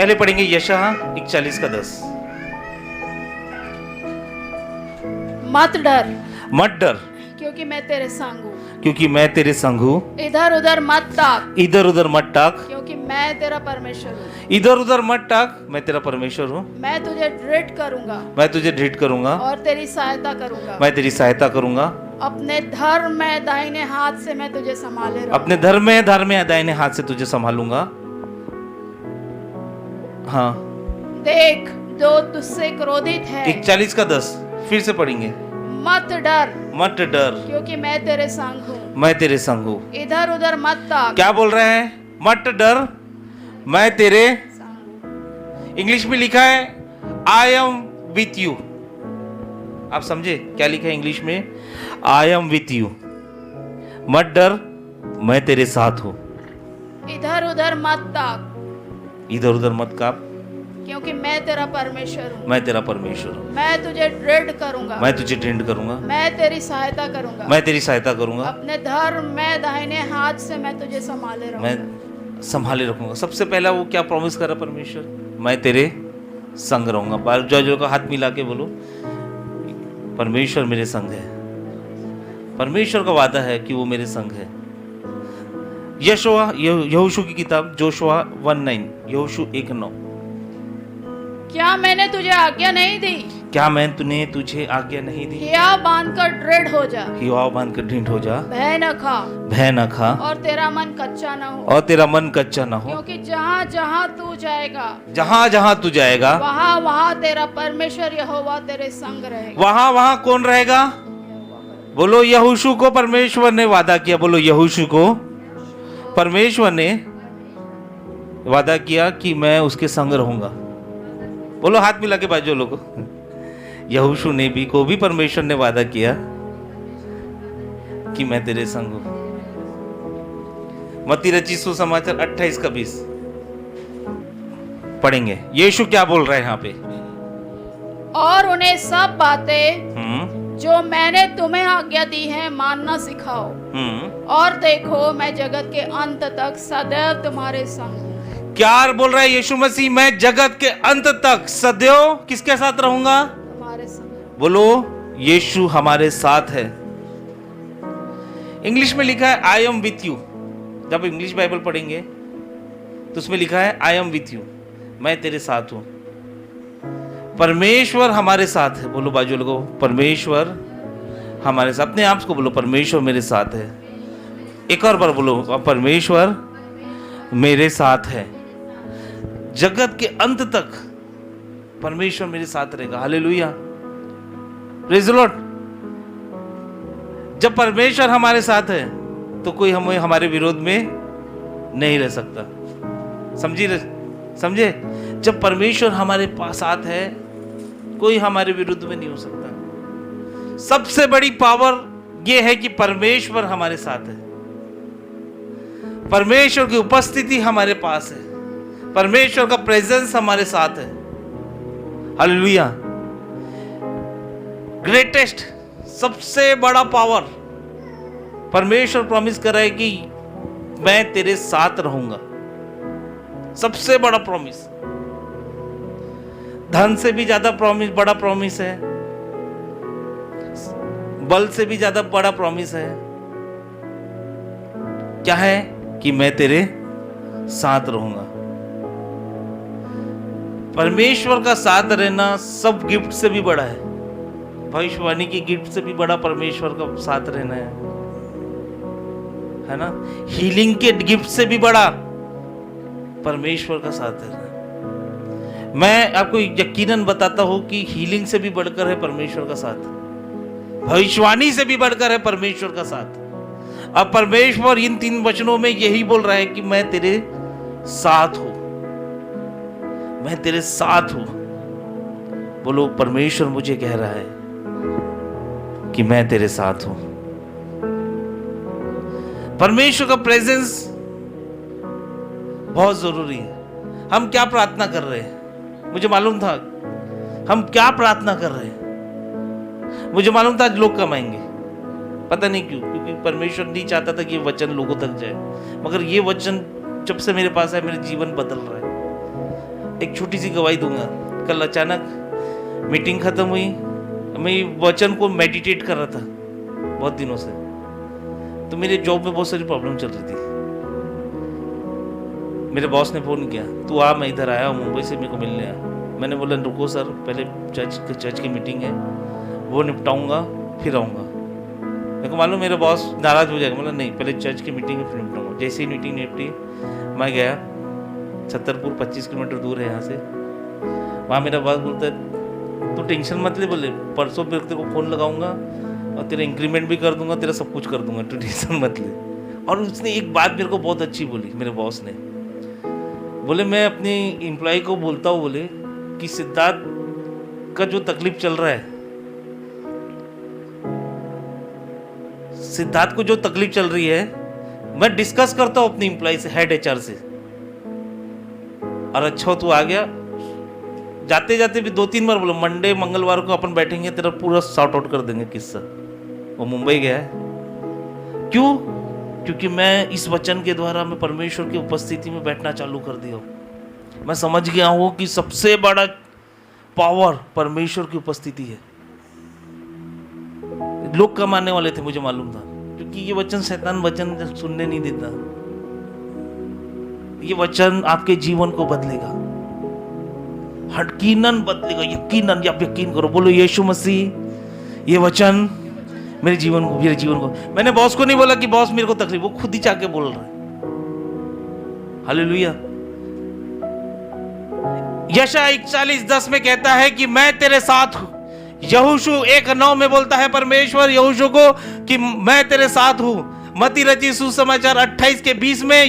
पहले पढ़ेंगे यशायाह 41:10। मत डर मत डर क्योंकि मैं तेरे संग हूँ, क्योंकि मैं तेरे संग हूँ। इधर उधर मत ताक इधर उधर मत टाक, क्योंकि मैं तेरा परमेश्वर हूँ। इधर उधर मत टाक, मैं तेरा परमेश्वर हूँ। मैं तुझे दृढ़ करूंगा मैं तुझे दृढ़ करूंगा, और तेरी सहायता करूंगा। मैं तेरी सहायता करूंगा। अपने धर्म में दाहिने हाथ से मैं तुझे संभाले रहूंगा। अपने धर्म में दाहिने हाथ से तुझे संभालूंगा। हाँ, देख जो तुझसे क्रोधित है 41:10 फिर से पढ़ेंगे। मत डर मत डर क्योंकि मैं तेरे संग हूँ। मैं तेरे संग हूँ। इधर उधर मत ताक क्या बोल रहे हैं? मत डर मैं तेरे, संग हूँ। इंग्लिश में लिखा है आई एम विथ यू। आप समझे क्या लिखा है इंग्लिश में? I am with you. मत डर मैं तेरे साथ हूँ। इधर उधर मत ताक इधर उधर मत काप, क्योंकि मैं तेरा परमेश्वर हूँ। मैं तेरा परमेश्वर हूँ। मैं तुझे दृढ़ करूंगा। मैं तुझे दृढ़ करूंगा, मैं तेरी सहायता करूंगा। मैं तेरी सहायता करूंगा। अपने धर्म में दाहिने हाथ से मैं तुझे संभाले रहूंगा। मैं संभाले रखूंगा। सबसे पहला वो क्या प्रॉमिस करा परमेश्वर? मैं तेरे संग रहूंगा। बाजू का हाथ मिला के बोलो, परमेश्वर मेरे संग है। परमेश्वर का वादा है कि वो मेरे संग है। यहोशू की किताब जोशुआ 1:9, यहोशू 1:9। क्या मैंने तुझे आज्ञा नहीं दी? क्या मैं तुझे आज्ञा नहीं दी? हिया बांध कर दृढ़ हो जा, हियाव बांध कर दृढ़ हो जा, भय न खा भय न खा और तेरा मन कच्चा न हो। और तेरा मन कच्चा न हो। क्योंकि जहाँ जहाँ तू जाएगा जहाँ जहाँ तू जाएगा वहाँ वहाँ तेरा परमेश्वर यहोवा तेरे संग रहेगा। वहाँ वहाँ कौन रहेगा? बोलो, यहोशू को परमेश्वर ने वादा किया। बोलो, यहोशू को परमेश्वर ने वादा किया कि मैं उसके संग रहूंगा। बोलो, हाथ मिला के बाजू लोगों। यहोशू ने भी को भी परमेश्वर ने वादा किया कि मैं तेरे संग हूं। मत्ती रचित सुसमाचार 28:20 पढ़ेंगे। यीशु क्या बोल रहे हैं यहाँ पे? और उन्हें सब बातें जो मैंने तुम्हें आज्ञा दी है मानना सिखाओ। और देखो मैं जगत के अंत तक सदैव तुम्हारे संग हूं। क्या बोल रहा है यीशु मसीह? मैं जगत के अंत तक सदैव किसके साथ रहूंगा? तुम्हारे संग। बोलो, यीशु हमारे साथ है। इंग्लिश में लिखा है आई एम विथ यू। जब इंग्लिश बाइबल पढ़ेंगे तो उसमें लिखा है आई एम विथ यू, मैं तेरे साथ हूं। परमेश्वर हमारे साथ है। बोलो बाजू लोगों, परमेश्वर हमारे साथ। अपने आप को बोलो, परमेश्वर मेरे साथ है। एक और बार बोलो, परमेश्वर मेरे साथ है। जगत के अंत तक परमेश्वर मेरे साथ रहेगा। Hallelujah, praise the Lord. जब परमेश्वर हमारे साथ है तो कोई हमें हमारे विरोध में नहीं रह सकता। समझे? जब परमेश्वर हमारे पास साथ है कोई हमारे विरुद्ध में नहीं हो सकता। सबसे बड़ी पावर यह है कि परमेश्वर हमारे साथ है। परमेश्वर की उपस्थिति हमारे पास है। परमेश्वर का प्रेजेंस हमारे साथ है। हालेलुया। ग्रेटेस्ट, सबसे बड़ा पावर परमेश्वर प्रॉमिस कर रहा है कि मैं तेरे साथ रहूंगा। सबसे बड़ा प्रॉमिस। धन से भी ज्यादा प्रॉमिस, बड़ा प्रॉमिस है। बल से भी ज्यादा बड़ा प्रॉमिस है। क्या है? कि मैं तेरे साथ रहूंगा। परमेश्वर का साथ रहना सब गिफ्ट से भी बड़ा है। भविष्यवाणी की गिफ्ट से भी बड़ा परमेश्वर का साथ रहना है ना? हीलिंग के गिफ्ट से भी बड़ा परमेश्वर का साथ रहना। मैं आपको यकीनन बताता हूं कि हीलिंग से भी बढ़कर है परमेश्वर का साथ। भविष्यवाणी से भी बढ़कर है परमेश्वर का साथ। अब परमेश्वर इन 3 वचनों में यही बोल रहा है कि मैं तेरे साथ हूं। मैं तेरे साथ हूं। बोलो, परमेश्वर मुझे कह रहा है कि मैं तेरे साथ हूं। परमेश्वर का प्रेजेंस बहुत जरूरी है। हम क्या प्रार्थना कर रहे हैं? मुझे मालूम था हम क्या प्रार्थना कर रहे हैं। मुझे मालूम था आज लोग कमाएंगे। पता नहीं क्यों, क्योंकि परमेश्वर नहीं चाहता था कि ये वचन लोगों तक जाए। मगर ये वचन जब से मेरे पास है, मेरे जीवन बदल रहा है। एक छोटी सी गवाही दूंगा। कल अचानक मीटिंग खत्म हुई, मैं वचन को मेडिटेट कर रहा था बहुत दिनों से, तो मेरे जॉब में बहुत सारी प्रॉब्लम चल रही थी। मेरे बॉस ने फ़ोन किया, तू आ, मैं इधर आया हूँ मुंबई से, मेरे को मिलने आ। मैंने बोला रुको सर, पहले चर्च की मीटिंग है, वो निपटाऊंगा फिर आऊँगा। मेरे को मालूम मेरा बॉस नाराज़ हो जाएगा। बोला नहीं, पहले चर्च की मीटिंग है फिर निपटाऊंगा। जैसे ही मीटिंग निपटी, मैं गया छतरपुर, 25 किलोमीटर दूर है यहाँ से। वहाँ मेरा बॉस बोलता है तू टेंशन मत ले, बोले परसों फिर तेरे को फ़ोन लगाऊंगा और तेरा इंक्रीमेंट भी कर दूंगा, तेरा सब कुछ कर दूंगा, तू टेंशन मत ले। और उसने एक बात मेरे को बहुत अच्छी बोली, मेरे बॉस ने बोले, मैं अपनी एम्प्लॉय को बोलता हूँ बोले कि सिद्धार्थ का जो तकलीफ चल रहा है, सिद्धार्थ को जो तकलीफ चल रही है, मैं डिस्कस करता हूँ अपनी एम्प्लॉय से, हेड एचआर से। और अच्छा तू आ गया, जाते जाते भी 2-3 बार बोलो मंडे मंगलवार को अपन बैठेंगे, तेरा पूरा सॉर्ट आउट कर देंगे किस्सा। वो मुंबई गया है, क्यों? क्योंकि मैं इस वचन के द्वारा मैं परमेश्वर की उपस्थिति में बैठना चालू कर दिया हूँ। मैं समझ गया हूँ कि सबसे बड़ा पावर परमेश्वर की उपस्थिति है। लोग कम आने वाले थे, मुझे मालूम था, क्योंकि ये वचन शैतान वचन सुनने नहीं देता। ये वचन आपके जीवन को बदलेगा, यकीनन बदलेगा, यकीनन। आप यकीन करो, बोलो यीशु मसीह ये वचन मेरे जीवन को। मैंने बॉस को नहीं बोला कि बॉस मेरे को तकलीफ, वो खुद ही जाके बोल रहा है। हालेलुया। यशायाह 41:10 में कहता है कि मैं तेरे साथ हूं। यहोशू 1:9 में बोलता है परमेश्वर यहोशू को कि मैं तेरे साथ हूं। मत्ती रचित सुसमाचार 28:20 में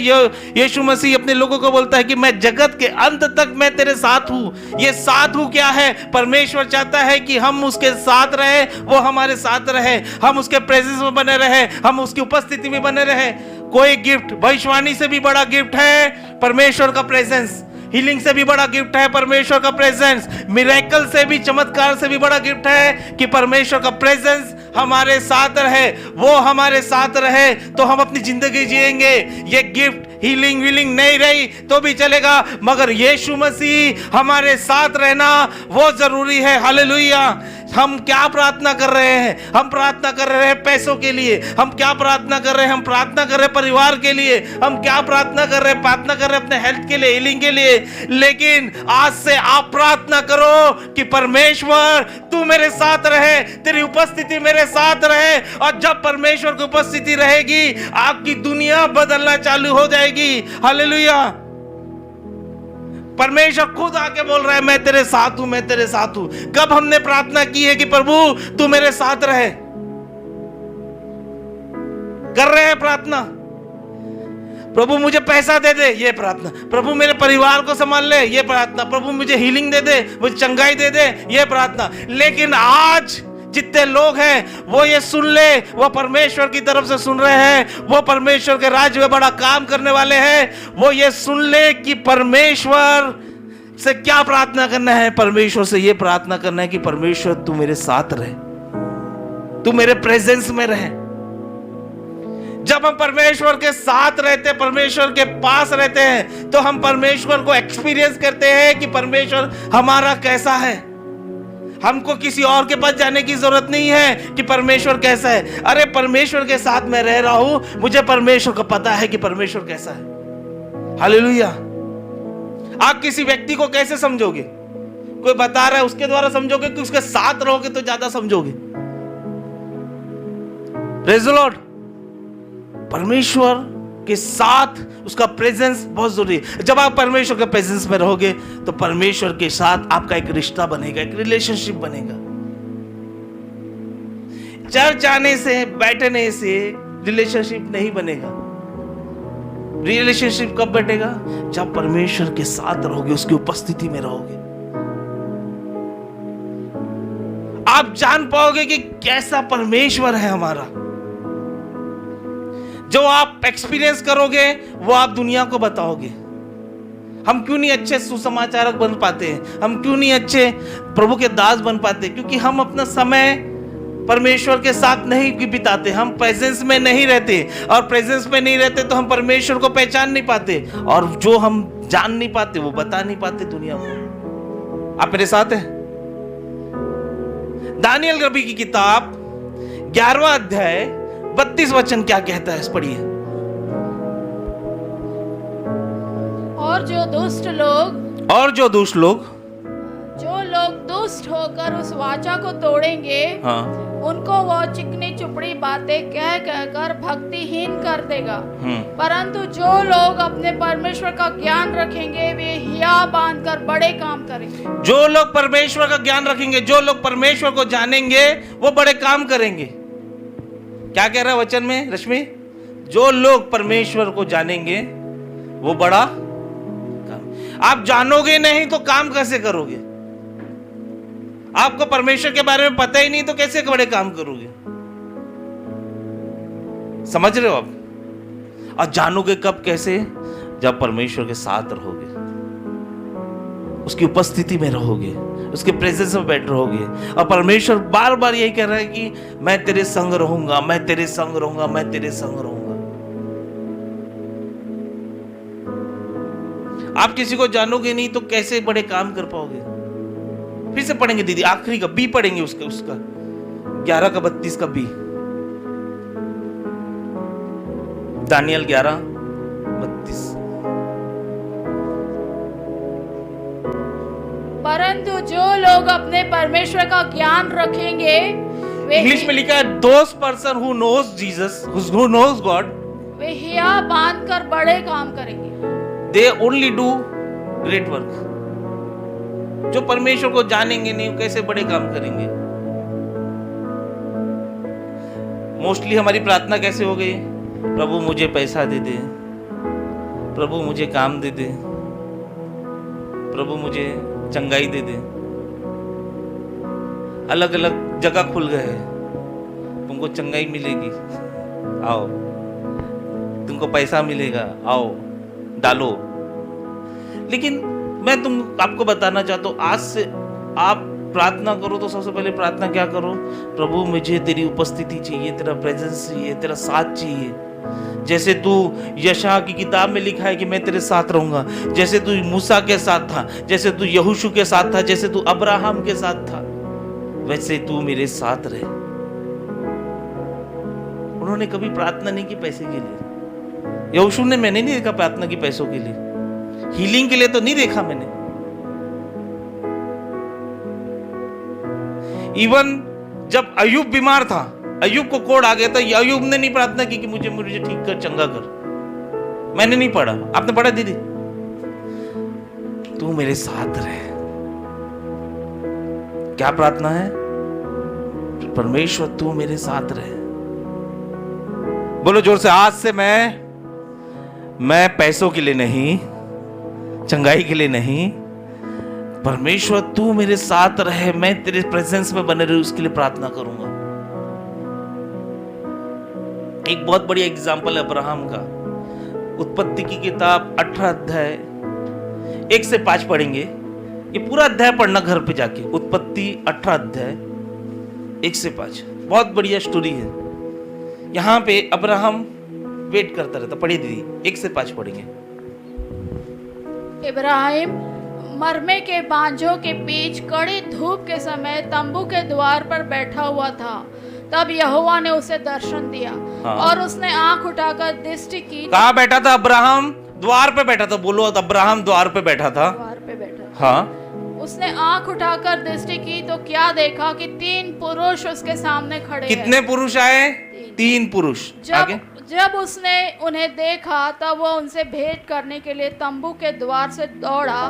यीशु मसीह अपने लोगों को बोलता है कि मैं जगत के अंत तक मैं तेरे साथ हूं। ये साथ हूं क्या है? परमेश्वर चाहता है कि हम उसके साथ रहे, वो हमारे साथ रहे, हम उसके प्रेजेंस में बने रहे, हम उसकी उपस्थिति में बने रहे। कोई गिफ्ट, भविष्यवाणी से भी बड़ा गिफ्ट है परमेश्वर का प्रेजेंस, हीलिंग से भी बड़ा गिफ्ट है परमेश्वर का प्रेजेंस, मिरेकल से भी, चमत्कार से भी बड़ा गिफ्ट है कि परमेश्वर का प्रेजेंस हमारे साथ रहे। वो हमारे साथ रहे तो हम अपनी जिंदगी जिएंगे। ये गिफ्ट हीलिंग वीलिंग नहीं रही तो भी चलेगा, मगर यीशु मसीह हमारे साथ रहना वो जरूरी है। हालेलुया। हम क्या प्रार्थना कर रहे हैं? हम प्रार्थना कर रहे हैं पैसों के लिए। हम क्या प्रार्थना कर रहे हैं? हम प्रार्थना कर रहे हैं परिवार के लिए। हम क्या प्रार्थना कर रहे हैं? प्रार्थना कर रहे हैं अपने हेल्थ के लिए, हीलिंग के लिए। लेकिन आज से आप प्रार्थना करो कि परमेश्वर तू मेरे साथ रहे, तेरी उपस्थिति मेरे साथ रहे। और जब परमेश्वर की उपस्थिति रहेगी, आपकी दुनिया बदलना चालू हो जाएगी। हालेलुया। परमेश्वर खुद आके बोल रहा है मैं तेरे साथ हूं, मैं तेरे साथ हूं। कब हमने प्रार्थना की है कि प्रभु तू मेरे साथ रहे? कर रहे हैं प्रार्थना। प्रभु मुझे पैसा दे दे, ये प्रार्थना। प्रभु मेरे परिवार को संभाल ले, ये प्रार्थना। प्रभु मुझे हीलिंग दे दे, मुझे चंगाई दे दे, ये प्रार्थना। लेकिन आज जितने लोग हैं वो ये सुन ले, वो परमेश्वर की तरफ से सुन रहे हैं, वो परमेश्वर के राज्य में बड़ा काम करने वाले हैं। वो ये सुन ले कि परमेश्वर से क्या प्रार्थना करना है। परमेश्वर से ये प्रार्थना करना है कि परमेश्वर तू मेरे साथ रहे, तू मेरे प्रेजेंस में रहे। जब हम परमेश्वर के साथ रहते, परमेश्वर के पास रहते हैं, तो हम परमेश्वर को एक्सपीरियंस करते हैं कि परमेश्वर हमारा कैसा है। हमको किसी और के पास जाने की जरूरत नहीं है कि परमेश्वर कैसा है। अरे परमेश्वर के साथ मैं रह रहा हूं, मुझे परमेश्वर को पता है कि परमेश्वर कैसा है। हालेलुया। आप किसी व्यक्ति को कैसे समझोगे? कोई बता रहा है उसके द्वारा समझोगे कि उसके साथ रहोगे तो ज्यादा समझोगे? Praise the Lord. परमेश्वर के साथ उसका प्रेजेंस बहुत जरूरी है। जब आप परमेश्वर के प्रेजेंस में रहोगे तो परमेश्वर के साथ आपका एक रिश्ता बनेगा, एक रिलेशनशिप बनेगा। चर्च आने से, बैठने से रिलेशनशिप नहीं बनेगा। रिलेशनशिप कब बैठेगा? जब परमेश्वर के साथ रहोगे, उसकी उपस्थिति में रहोगे। आप जान पाओगे कि कैसा परमेश्वर है हमारा। जो आप एक्सपीरियंस करोगे वो आप दुनिया को बताओगे। हम क्यों नहीं अच्छे सुसमाचारक बन पाते हैं? हम क्यों नहीं अच्छे प्रभु के दास बन पाते? क्योंकि हम अपना समय परमेश्वर के साथ नहीं बिताते, हम प्रेजेंस में नहीं रहते। और प्रेजेंस में नहीं रहते तो हम परमेश्वर को पहचान नहीं पाते। और जो हम जान नहीं पाते, वो बता नहीं पाते दुनिया को। आप मेरे साथ हैं? दानियल नबी की किताब 11वां अध्याय 32 वचन क्या कहता है, पढ़िए। और जो दुष्ट लोग जो लोग दुष्ट होकर उस वाचा को तोड़ेंगे, हाँ, उनको वो चिकनी चुपड़ी बातें कह कहकर भक्तिहीन कर देगा। परंतु जो लोग अपने परमेश्वर का ज्ञान रखेंगे वे हिया बांधकर बड़े काम करेंगे। जो लोग परमेश्वर का ज्ञान रखेंगे, जो लोग परमेश्वर को जानेंगे, वो बड़े काम करेंगे। क्या कह रहा है वचन में रश्मि? जो लोग परमेश्वर को जानेंगे वो बड़ा काम। आप जानोगे नहीं तो काम कैसे करोगे? आपको परमेश्वर के बारे में पता ही नहीं तो कैसे बड़े काम करोगे? समझ रहे हो आप? और जानोगे कब, कैसे? जब परमेश्वर के साथ रहोगे, उसकी उपस्थिति में रहोगे, उसके प्रेजेंस में बैठ रहोगे। और परमेश्वर बार बार यही कह रहा है कि मैं तेरे संग रहूंगा, मैं तेरे संग रहूंगा, मैं तेरे संग रहूंगा। आप किसी को जानोगे नहीं तो कैसे बड़े काम कर पाओगे? फिर से पढ़ेंगे दीदी, आखिरी का बी पढ़ेंगे, उसका 11 का 32 का बी। दानियल 11:32। परंतु जो लोग अपने परमेश्वर का ज्ञान रखेंगे वे इंग्लिश में लिखा है those person who knows Jesus, who knows God, वे हिया बांधकर बड़े काम करेंगे। they only do great work। जो परमेश्वर को जानेंगे नहीं, कैसे बड़े काम करेंगे? मोस्टली हमारी प्रार्थना कैसे हो गई? प्रभु मुझे पैसा दे दे, प्रभु मुझे काम दे दे, प्रभु मुझे चंगाई दे दे। अलग अलग जगह खुल गए, तुमको चंगाई मिलेगी, आओ, तुमको पैसा मिलेगा, आओ डालो। लेकिन मैं आपको बताना चाहता हूं, आज से आप प्रार्थना करो तो सबसे पहले प्रार्थना क्या करो? प्रभु मुझे तेरी उपस्थिति चाहिए, तेरा प्रेजेंस चाहिए, तेरा साथ चाहिए। जैसे तू यशा की किताब में लिखा है कि मैं तेरे साथ रहूंगा, जैसे तू मूसा के साथ था, जैसे तू यहोशू के साथ था, जैसे तू अब्राहम के साथ था, वैसे तू मेरे साथ रहे। उन्होंने कभी प्रार्थना नहीं की पैसे के लिए। यहोशू ने, मैंने नहीं देखा प्रार्थना की पैसों के लिए, हीलिंग के लिए तो नहीं देखा मैंने। इवन जब अय्यूब बीमार था, अय्यूब को कोढ़ आ गया था, अय्यूब ने नहीं प्रार्थना की कि मुझे ठीक कर, चंगा कर। मैंने नहीं पढ़ा, आपने पढ़ा दीदी? तू मेरे साथ रहे। क्या प्रार्थना है? परमेश्वर तू मेरे साथ रहे। बोलो जोर से, आज से मैं पैसों के लिए नहीं, चंगाई के लिए नहीं, परमेश्वर तू मेरे साथ रहे, मैं तेरे प्रेजेंस में बने रहे, उसके लिए प्रार्थना करूंगा। एक बहुत बड़ी एग्जांपल है अब्राहम का। उत्पत्ति की किताब 18 अध्याय 1 से 5 पढ़ेंगे। ये पूरा अध्याय पढ़ना घर पे जाके, उत्पत्ति 18 अध्याय 1 से 5। बहुत बढ़िया स्टोरी है। यहाँ पे अब्राहम वेट करता रहता। पढ़िए दीदी, 1 से 5 पढ़ेंगे। इब्राहिम मरमे के बांझों के बीच कड़ी धूप के समय तंबू के द्वार पर बैठा हुआ था। तब यहोवा ने उसे दर्शन दिया। हाँ। और उसने आंख उठाकर दृष्टि की। कहाँ बैठा था अब्राहम? द्वार पे बैठा था। बोलो, अब्राहम द्वार पे बैठा था। द्वार पे बैठा। हाँ। उसने आंख उठाकर दृष्टि की तो क्या देखा कि 3 पुरुष उसके सामने खड़े हैं। कितने पुरुष आए? 3 पुरुष। आगे? जब उसने उन्हें देखा तब वो उनसे भेंट करने के लिए तंबू के द्वार से दौड़ा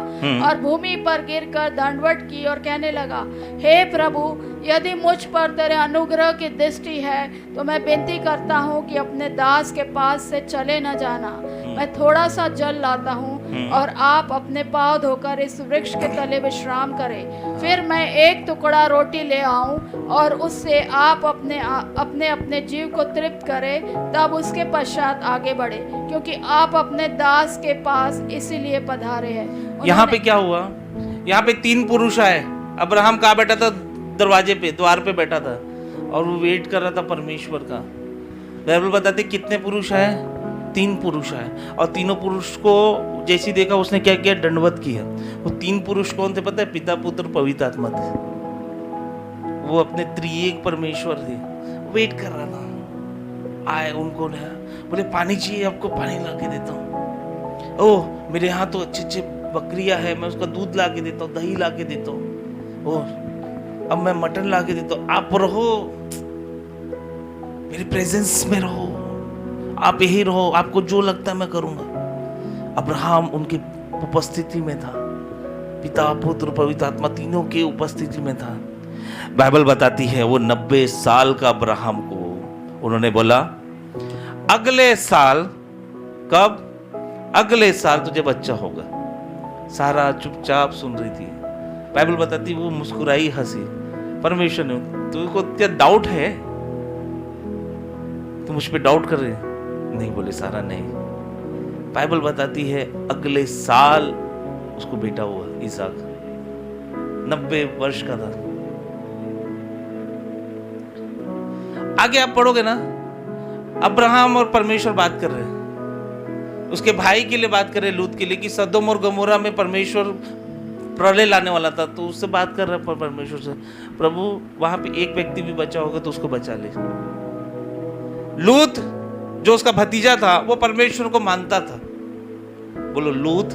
और भूमि पर गिरकर दंडवत की और कहने लगा, हे प्रभु, यदि मुझ पर तेरे अनुग्रह की दृष्टि है तो मैं विनती करता हूँ कि अपने दास के पास से चले न जाना। मैं थोड़ा सा जल लाता हूँ और आप अपने पाँव धोकर इस वृक्ष के तले विश्राम करें। फिर मैं एक टुकड़ा रोटी ले आऊं और उससे आप अपने जीव को तृप्त करें, तब उसके पश्चात आगे बढ़े, क्योंकि आप अपने दास के पास इसीलिए पधारे हैं। यहाँ पे क्या हुआ? यहाँ पे 3 पुरुष आए। अब्राहम कहाँ बैठा था? दरवाजे पे, द्वार पे बैठा था और वो वेट कर रहा था परमेश्वर का। बाइबल बताते कितने पुरुष आए? 3 पुरुष आए और तीनों पुरुष को जैसे ही देखा उसने क्या किया, दंडवत किया। वो 3 पुरुष कौन थे पता है? पिता, पुत्र, पवित्र आत्मा थे। वो अपने त्रिएक परमेश्वर थे। वेट कर रहा था, आए उनको नया, बोले पानी चाहिए आपको, पानी ला के देता हूँ। ओह मेरे यहाँ तो अच्छे अच्छे बकरियां है, मैं उसका दूध ला के देता हूँ, दही ला के देता हूँ। ओह अब मैं मटन ला के देता हूँ, आप रहो मेरे प्रेजेंस में, रहो आप यही रहो, आपको जो लगता है मैं करूंगा। अब्राहम उनकी उपस्थिति में था, पिता, पुत्र, पवित्र आत्मा तीनों के उपस्थिति में था। बाइबल बताती है वो 90 साल का अब्राहम को उन्होंने बोला अगले साल, कब? अगले साल तुझे बच्चा होगा। सारा चुपचाप सुन रही थी। बाइबल बताती वो मुस्कुराई, हंसी। परमेश्वर ने, तुमको क्या डाउट है? तुम मुझ पे डाउट कर रहे? नहीं, बोले सारा नहीं। बाइबल बताती है अगले साल उसको बेटा हुआ, इसहाक। 90 वर्ष का था। आगे आप पढ़ोगे ना, अब्राहम और परमेश्वर बात कर रहे हैं, उसके भाई के लिए बात कर रहे, लूत के लिए, कि सदोम और गमोरा में परमेश्वर प्रलय लाने वाला था। तो उससे बात कर रहे हैं परमेश्वर से, प्रभु वहां पे एक व्यक्ति भी बचा होगा तो उसको बचा ले। लूत जो उसका भतीजा था वो परमेश्वर को मानता था। बोलो, लूत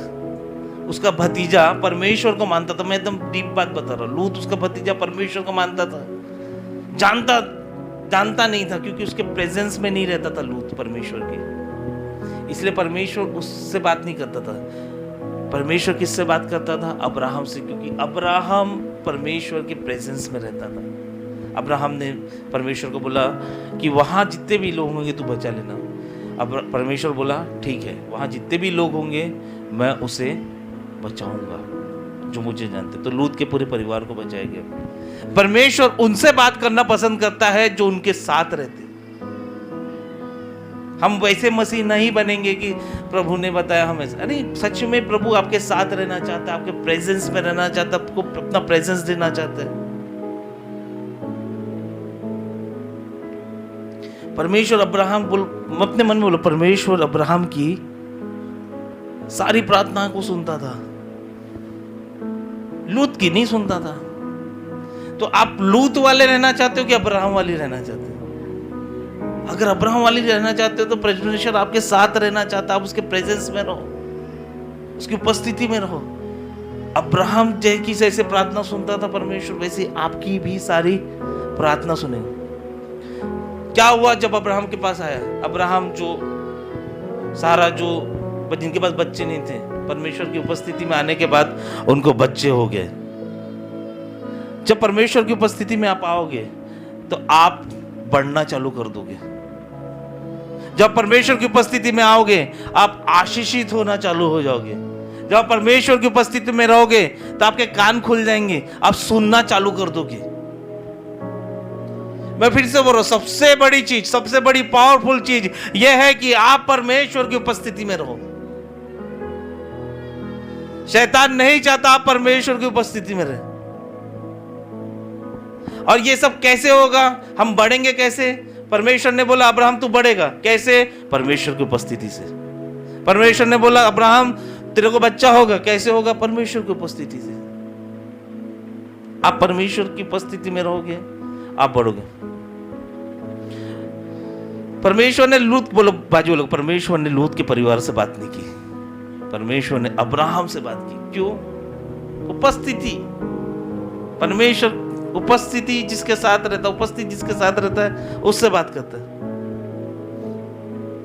उसका भतीजा परमेश्वर को मानता था। मैं एकदम डीप बात बता रहा हूं। लूत उसका भतीजा परमेश्वर को मानता था। जानता नहीं था, क्योंकि उसके प्रेजेंस में नहीं रहता था लूत परमेश्वर के, इसलिए परमेश्वर उससे बात नहीं करता था। परमेश्वर किससे बात करता था? अब्राहम से, क्योंकि अब्राहम परमेश्वर के प्रेजेंस में रहता था। अब्राहम ने परमेश्वर को बोला कि वहां जितने भी लोग होंगे तू बचा लेना। अब परमेश्वर बोला ठीक है, वहां जितने भी लोग होंगे मैं उसे बचाऊंगा जो मुझे जानते। तो लूत के पूरे परिवार को बचाया गया। परमेश्वर उनसे बात करना पसंद करता है जो उनके साथ रहते। हम वैसे मसीह नहीं बनेंगे कि प्रभु ने बताया हम ऐसा नहीं। सच में प्रभु आपके साथ रहना चाहता है, आपके प्रेजेंस में रहना चाहता है, आपको अपना प्रेजेंस देना चाहता है। परमेश्वर अब्राहम अपने मन में बोलो, परमेश्वर अब्राहम की सारी प्रार्थना को सुनता था, लूत की नहीं सुनता था। तो आप लूत वाले रहना चाहते हो कि अब्राहम वाली रहना चाहते हो? अगर अब्राहम वाली रहना चाहते हो तो परमेश्वर आपके साथ रहना चाहता है। आप उसके प्रेजेंस में रहो, उसकी उपस्थिति में रहो। अब्राहम जैसे प्रार्थना सुनता था परमेश्वर, वैसे आपकी भी सारी प्रार्थना सुनेगा। क्या हुआ जब अब्राहम के पास आया? अब्राहम जो सारा जो जिनके पास बच्चे नहीं थे, परमेश्वर की उपस्थिति में आने के बाद उनको बच्चे हो गए। जब परमेश्वर की उपस्थिति में आप आओगे तो आप बढ़ना चालू कर दोगे। जब परमेश्वर की उपस्थिति में आओगे आप आशीषित होना चालू हो जाओगे। जब परमेश्वर की उपस्थिति में रहोगे तो आपके कान खुल जाएंगे, आप सुनना चालू कर दोगे। मैं फिर से बोल रहा हूं, सबसे बड़ी चीज, सबसे बड़ी पावरफुल चीज यह है कि आप परमेश्वर की उपस्थिति में रहो। शैतान नहीं चाहता आप परमेश्वर की उपस्थिति में रहे। और ये सब कैसे होगा? हम बढ़ेंगे कैसे? परमेश्वर ने बोला अब्राहम तू बढ़ेगा कैसे? परमेश्वर की उपस्थिति से। परमेश्वर ने बोला अब्राहम तेरे को बच्चा होगा, कैसे होगा? परमेश्वर की उपस्थिति से। आप परमेश्वर की उपस्थिति में रहोगे, आप बढ़ोगे। परमेश्वर ने लूत, बोलो बाजू लोग, परमेश्वर ने लूत के परिवार से बात नहीं की, परमेश्वर ने अब्राहम से बात की। क्यों? उपस्थिति। परमेश्वर उपस्थिति जिसके साथ रहता है, उपस्थिति जिसके साथ रहता है उससे बात करता है।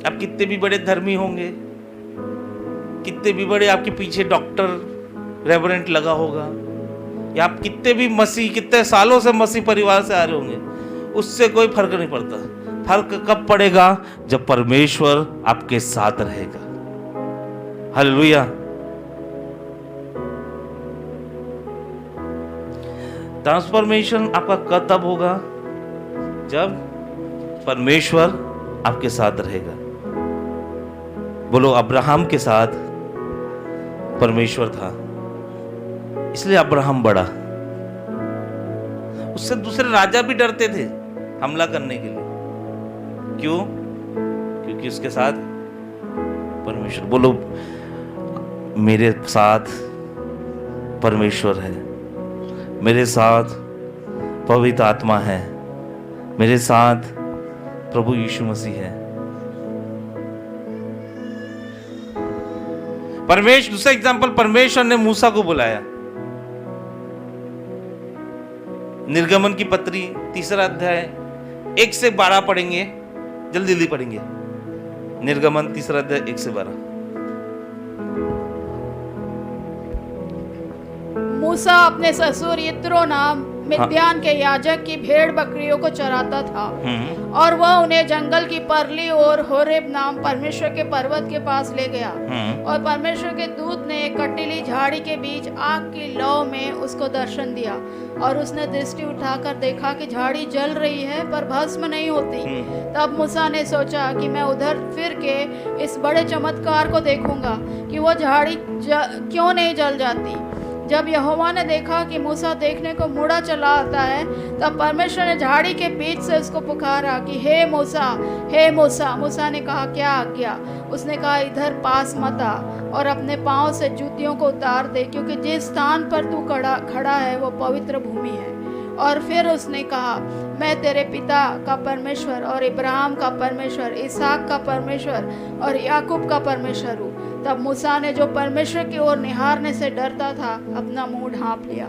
आप कितने भी बड़े धर्मी होंगे, कितने भी बड़े आपके पीछे डॉक्टर रेवरेंट लगा होगा, या आप कितने भी मसीह, कितने सालों से मसीह परिवार से आ रहे होंगे, उससे कोई फर्क नहीं पड़ता। फर्क कब पड़ेगा? जब परमेश्वर आपके साथ रहेगा। हालेलुया। ट्रांसफॉर्मेशन आपका तब होगा जब परमेश्वर आपके साथ रहेगा। बोलो, अब्राहम के साथ परमेश्वर था, इसलिए अब्राहम बढ़ा। उससे दूसरे राजा भी डरते थे हमला करने के लिए। क्यों? क्योंकि उसके साथ परमेश्वर। बोलो, मेरे साथ परमेश्वर है, मेरे साथ पवित्र आत्मा है, मेरे साथ प्रभु यीशु मसीह है। परमेश्वर, दूसरा एग्जांपल, परमेश्वर ने मूसा को बुलाया। निर्गमन की पत्री 3 अध्याय 1 से 12 पढ़ेंगे, जल्दी जल्दी पढ़ेंगे। निर्गमन 3 अध्याय 1 से 12। मूसा अपने ससुर यित्रो नाम मिद्यान के याजक की भेड़ बकरियों को चराता था, और वह उन्हें जंगल की परली और होरेब नाम परमेश्वर के पर्वत के पास ले गया। और परमेश्वर के दूत ने एक कटीली झाड़ी के बीच आग की लौ में उसको दर्शन दिया, और उसने दृष्टि उठाकर देखा कि झाड़ी जल रही है पर भस्म नहीं होती। तब मूसा ने सोचा कि मैं उधर फिर के इस बड़े चमत्कार को देखूंगा कि वो झाड़ी क्यों नहीं जल जाती। जब यहोवा ने देखा कि मूसा देखने को मुड़ा चला आता है, तब परमेश्वर ने झाड़ी के बीच से उसको पुकारा कि हे मूसा, हे मूसा। मूसा ने कहा, क्या आज्ञा? उसने कहा, इधर पास मत आ और अपने पांव से जूतियों को उतार दे, क्योंकि जिस स्थान पर तू खड़ा है वो पवित्र भूमि है। और फिर उसने कहा, मैं तेरे पिता का परमेश्वर और इब्राहिम का परमेश्वर, इसहाक का परमेश्वर और याकूब का परमेश्वर हूँ। तब मूसा ने, जो परमेश्वर की ओर निहारने से डरता था, अपना मुंह ढांप लिया।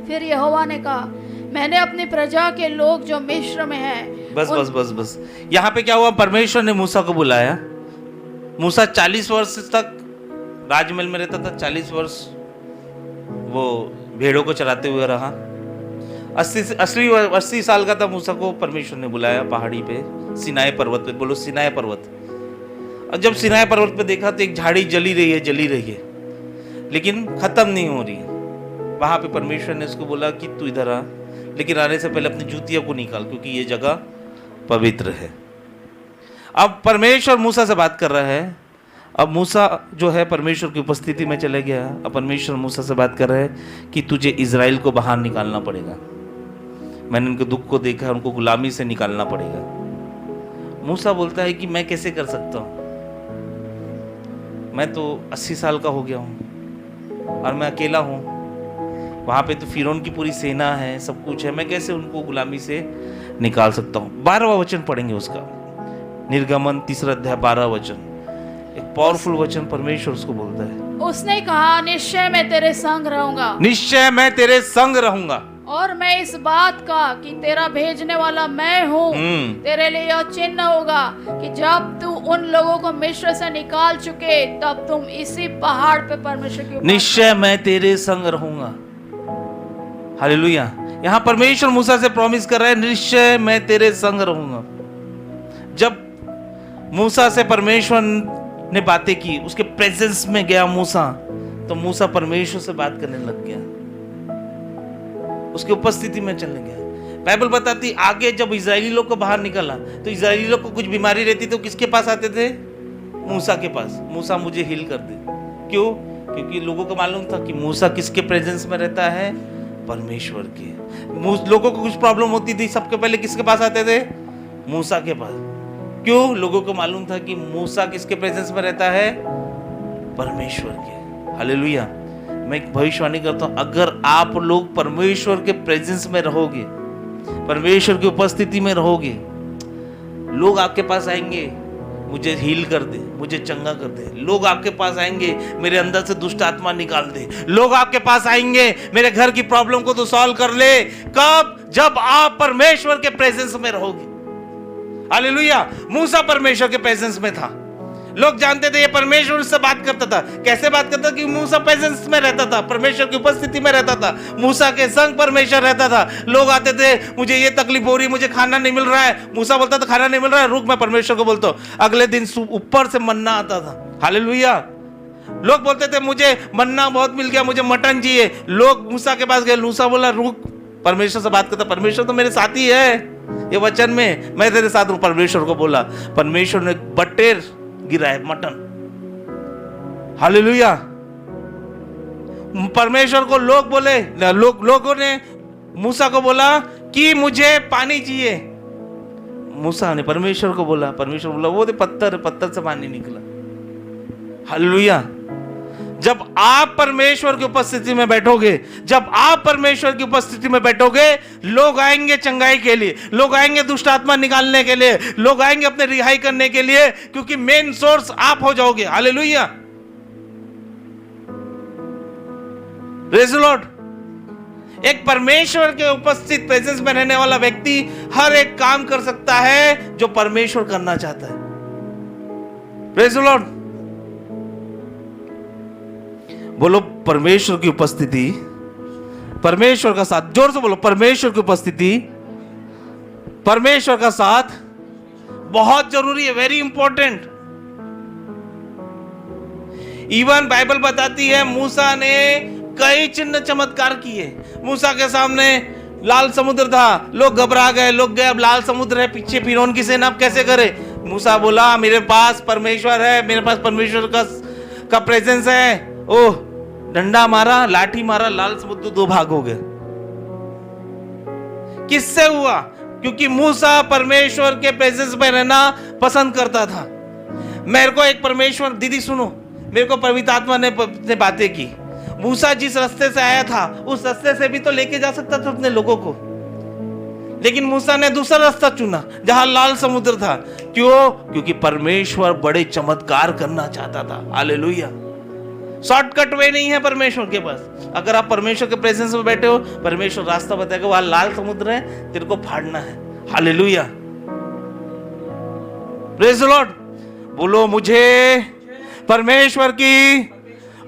फिर यहोवा ने कहा, मैंने अपनी प्रजा के लोग जो मिस्र में हैं। बस यहाँ पे क्या हुआ? परमेश्वर ने मूसा को बुलाया। मूसा 40 वर्ष तक राजमहल में रहता था। 40 वर्ष वो भेड़ों को चराते हुए रहा। 80 साल का था मूसा को परमेश्वर ने बुलाया पहाड़ी पे, सिनाई पर्वत पे। बोलो, सिनाई पर्वत। और जब सिनाई पर्वत पे देखा तो एक झाड़ी जली रही है, लेकिन खत्म नहीं हो रही है। वहां पे परमेश्वर ने उसको बोला कि तू इधर आ, लेकिन आने से पहले अपनी जूतियों को निकाल, क्योंकि ये जगह पवित्र है। अब परमेश्वर मूसा से बात कर रहा है। अब मूसा जो है परमेश्वर की उपस्थिति में चले गया। अब परमेश्वर मूसा से बात कर रहा है कि तुझे इजराइल को बाहर निकालना पड़ेगा। मैंने उनके दुख को देखा, उनको गुलामी से निकालना पड़ेगा। मूसा बोलता है कि मैं कैसे कर सकता हूँ, मैं तो 80 साल का हो गया हूँ और मैं अकेला हूँ। वहाँ पे तो फिरौन की पूरी सेना है, सब कुछ है, मैं कैसे उनको गुलामी से निकाल सकता हूँ। 12वां वचन पढ़ेंगे उसका, निर्गमन 3 अध्याय 12 वचन। एक पावरफुल वचन परमेश्वर उसको बोलता है। उसने कहा, निश्चय मैं तेरे संग रहूंगा, निश्चय मैं तेरे संग रहूंगा, और मैं इस बात का कि तेरा भेजने वाला मैं हूँ तेरे लिए यह चिन्ह होगा कि जब तू उन लोगों को मिस्र से निकाल चुके, तब तुम इसी पहाड़ पे परमेश्वर की निश्चय मैं तेरे संग रहूंगा। हालेलुया। यहाँ परमेश्वर मूसा से प्रॉमिस कर रहा है, निश्चय मैं तेरे संग रहूंगा। जब मूसा से परमेश्वर ने बातें की, उसके प्रेजेंस में गया मूसा, तो मूसा परमेश्वर से बात करने लग गया, उसकी उपस्थिति में चलने गया। बाइबल बताती आगे जब इजरायली लोग को बाहर निकाला तो इजरायली लोग को कुछ बीमारी रहती तो किसके पास आते थे? मूसा के पास। मूसा मुझे हील कर दे। क्यों? क्योंकि लोगों को मालूम था कि मूसा किसके प्रेजेंस में रहता है? परमेश्वर के। लोगों को कुछ प्रॉब्लम होती थी, सबके पहले किसके पास आते थे? मूसा के पास। क्यों? लोगों को मालूम था कि मूसा किसके प्रेजेंस में रहता है? परमेश्वर के। हालेलुया। मैं एक भविष्यवाणी करता हूं, अगर आप लोग परमेश्वर के प्रेजेंस में रहोगे, परमेश्वर की उपस्थिति में रहोगे, लोग आपके पास आएंगे, मुझे हील कर दे, मुझे चंगा कर दे। लोग आपके पास आएंगे, मेरे अंदर से दुष्ट आत्मा निकाल दे। लोग आपके पास आएंगे, मेरे घर की प्रॉब्लम को तो सॉल्व कर ले। कब? जब आप परमेश्वर के प्रेजेंस में रहोगे। हालेलुया। मूसा परमेश्वर के प्रेजेंस में था। लोग जानते थे ये परमेश्वर उससे बात करता था। कैसे बात करता? कि मूसा प्रेजेंस में रहता था, परमेश्वर की उपस्थिति में रहता था, मूसा के संग परमेश्वर रहता था। लोग आते थे, मुझे ये तकलीफ हो रही, मुझे खाना नहीं मिल रहा है। मूसा बोलता था खाना नहीं मिल रहा है, रुक मैं परमेश्वर को बोलता हूँ। अगले दिन ऊपर से मन्ना आता था। हालेलुया। लोग बोलते थे मुझे मन्ना बहुत मिल गया, मुझे मटन चाहिए। लोग मूसा के पास गए, मूसा बोला रुक, परमेश्वर से बात करता। परमेश्वर तो मेरे साथ ही है, ये वचन में मैं तेरे साथ हूं। परमेश्वर को बोला, परमेश्वर ने बटेर गिरा है, मटन। हालेलुया। परमेश्वर को लोग बोले, लोगों ने मूसा को बोला कि मुझे पानी चाहिए। मूसा ने परमेश्वर को बोला, परमेश्वर बोला वो पत्थर से पानी निकला। हालेलुया। जब आप परमेश्वर की उपस्थिति में बैठोगे, जब आप परमेश्वर की उपस्थिति में बैठोगे, लोग आएंगे चंगाई के लिए, लोग आएंगे दुष्ट आत्मा निकालने के लिए, लोग आएंगे अपने रिहाई करने के लिए, क्योंकि मेन सोर्स आप हो जाओगे। Hallelujah, praise the Lord. एक परमेश्वर के उपस्थित प्रेजेंस में रहने वाला व्यक्ति हर एक काम कर सकता है जो परमेश्वर करना चाहता है। Praise the Lord. बोलो परमेश्वर की उपस्थिति, परमेश्वर का साथ। जोर से बोलो, परमेश्वर की उपस्थिति, परमेश्वर का साथ बहुत जरूरी है, वेरी इंपॉर्टेंट। इवन बाइबल बताती है मूसा ने कई चिन्ह चमत्कार किए। मूसा के सामने लाल समुद्र था, लोग घबरा गए, लोग गए अब लाल समुद्र है पीछे, फिरौन की सेना अब कैसे करे। मूसा बोला मेरे पास परमेश्वर है, मेरे पास परमेश्वर का प्रेजेंस है। ओह, डंडा मारा, लाठी मारा, लाल समुद्र दो भाग हो गए। किससे हुआ? क्योंकि मूसा परमेश्वर के प्रेजेंस में रहना पसंद करता था। मेरे को एक परमेश्वर, दीदी सुनो, मेरे को पवित्र आत्मा ने बातें की। मूसा जिस रास्ते से आया था उस रास्ते से भी तो लेके जा सकता था अपने लोगों को, लेकिन मूसा ने दूसरा रास्ता चुना जहां लाल समुद्र था। क्यों? क्योंकि परमेश्वर बड़े चमत्कार करना चाहता था। हालेलुया। शॉर्टकट वे नहीं है परमेश्वर के पास। अगर आप परमेश्वर के प्रेजेंस में बैठे हो, परमेश्वर रास्ता बताएगा, वहां लाल समुद्र है, तेरे को फाड़ना है। Hallelujah, praise the Lord. बोलो मुझे परमेश्वर की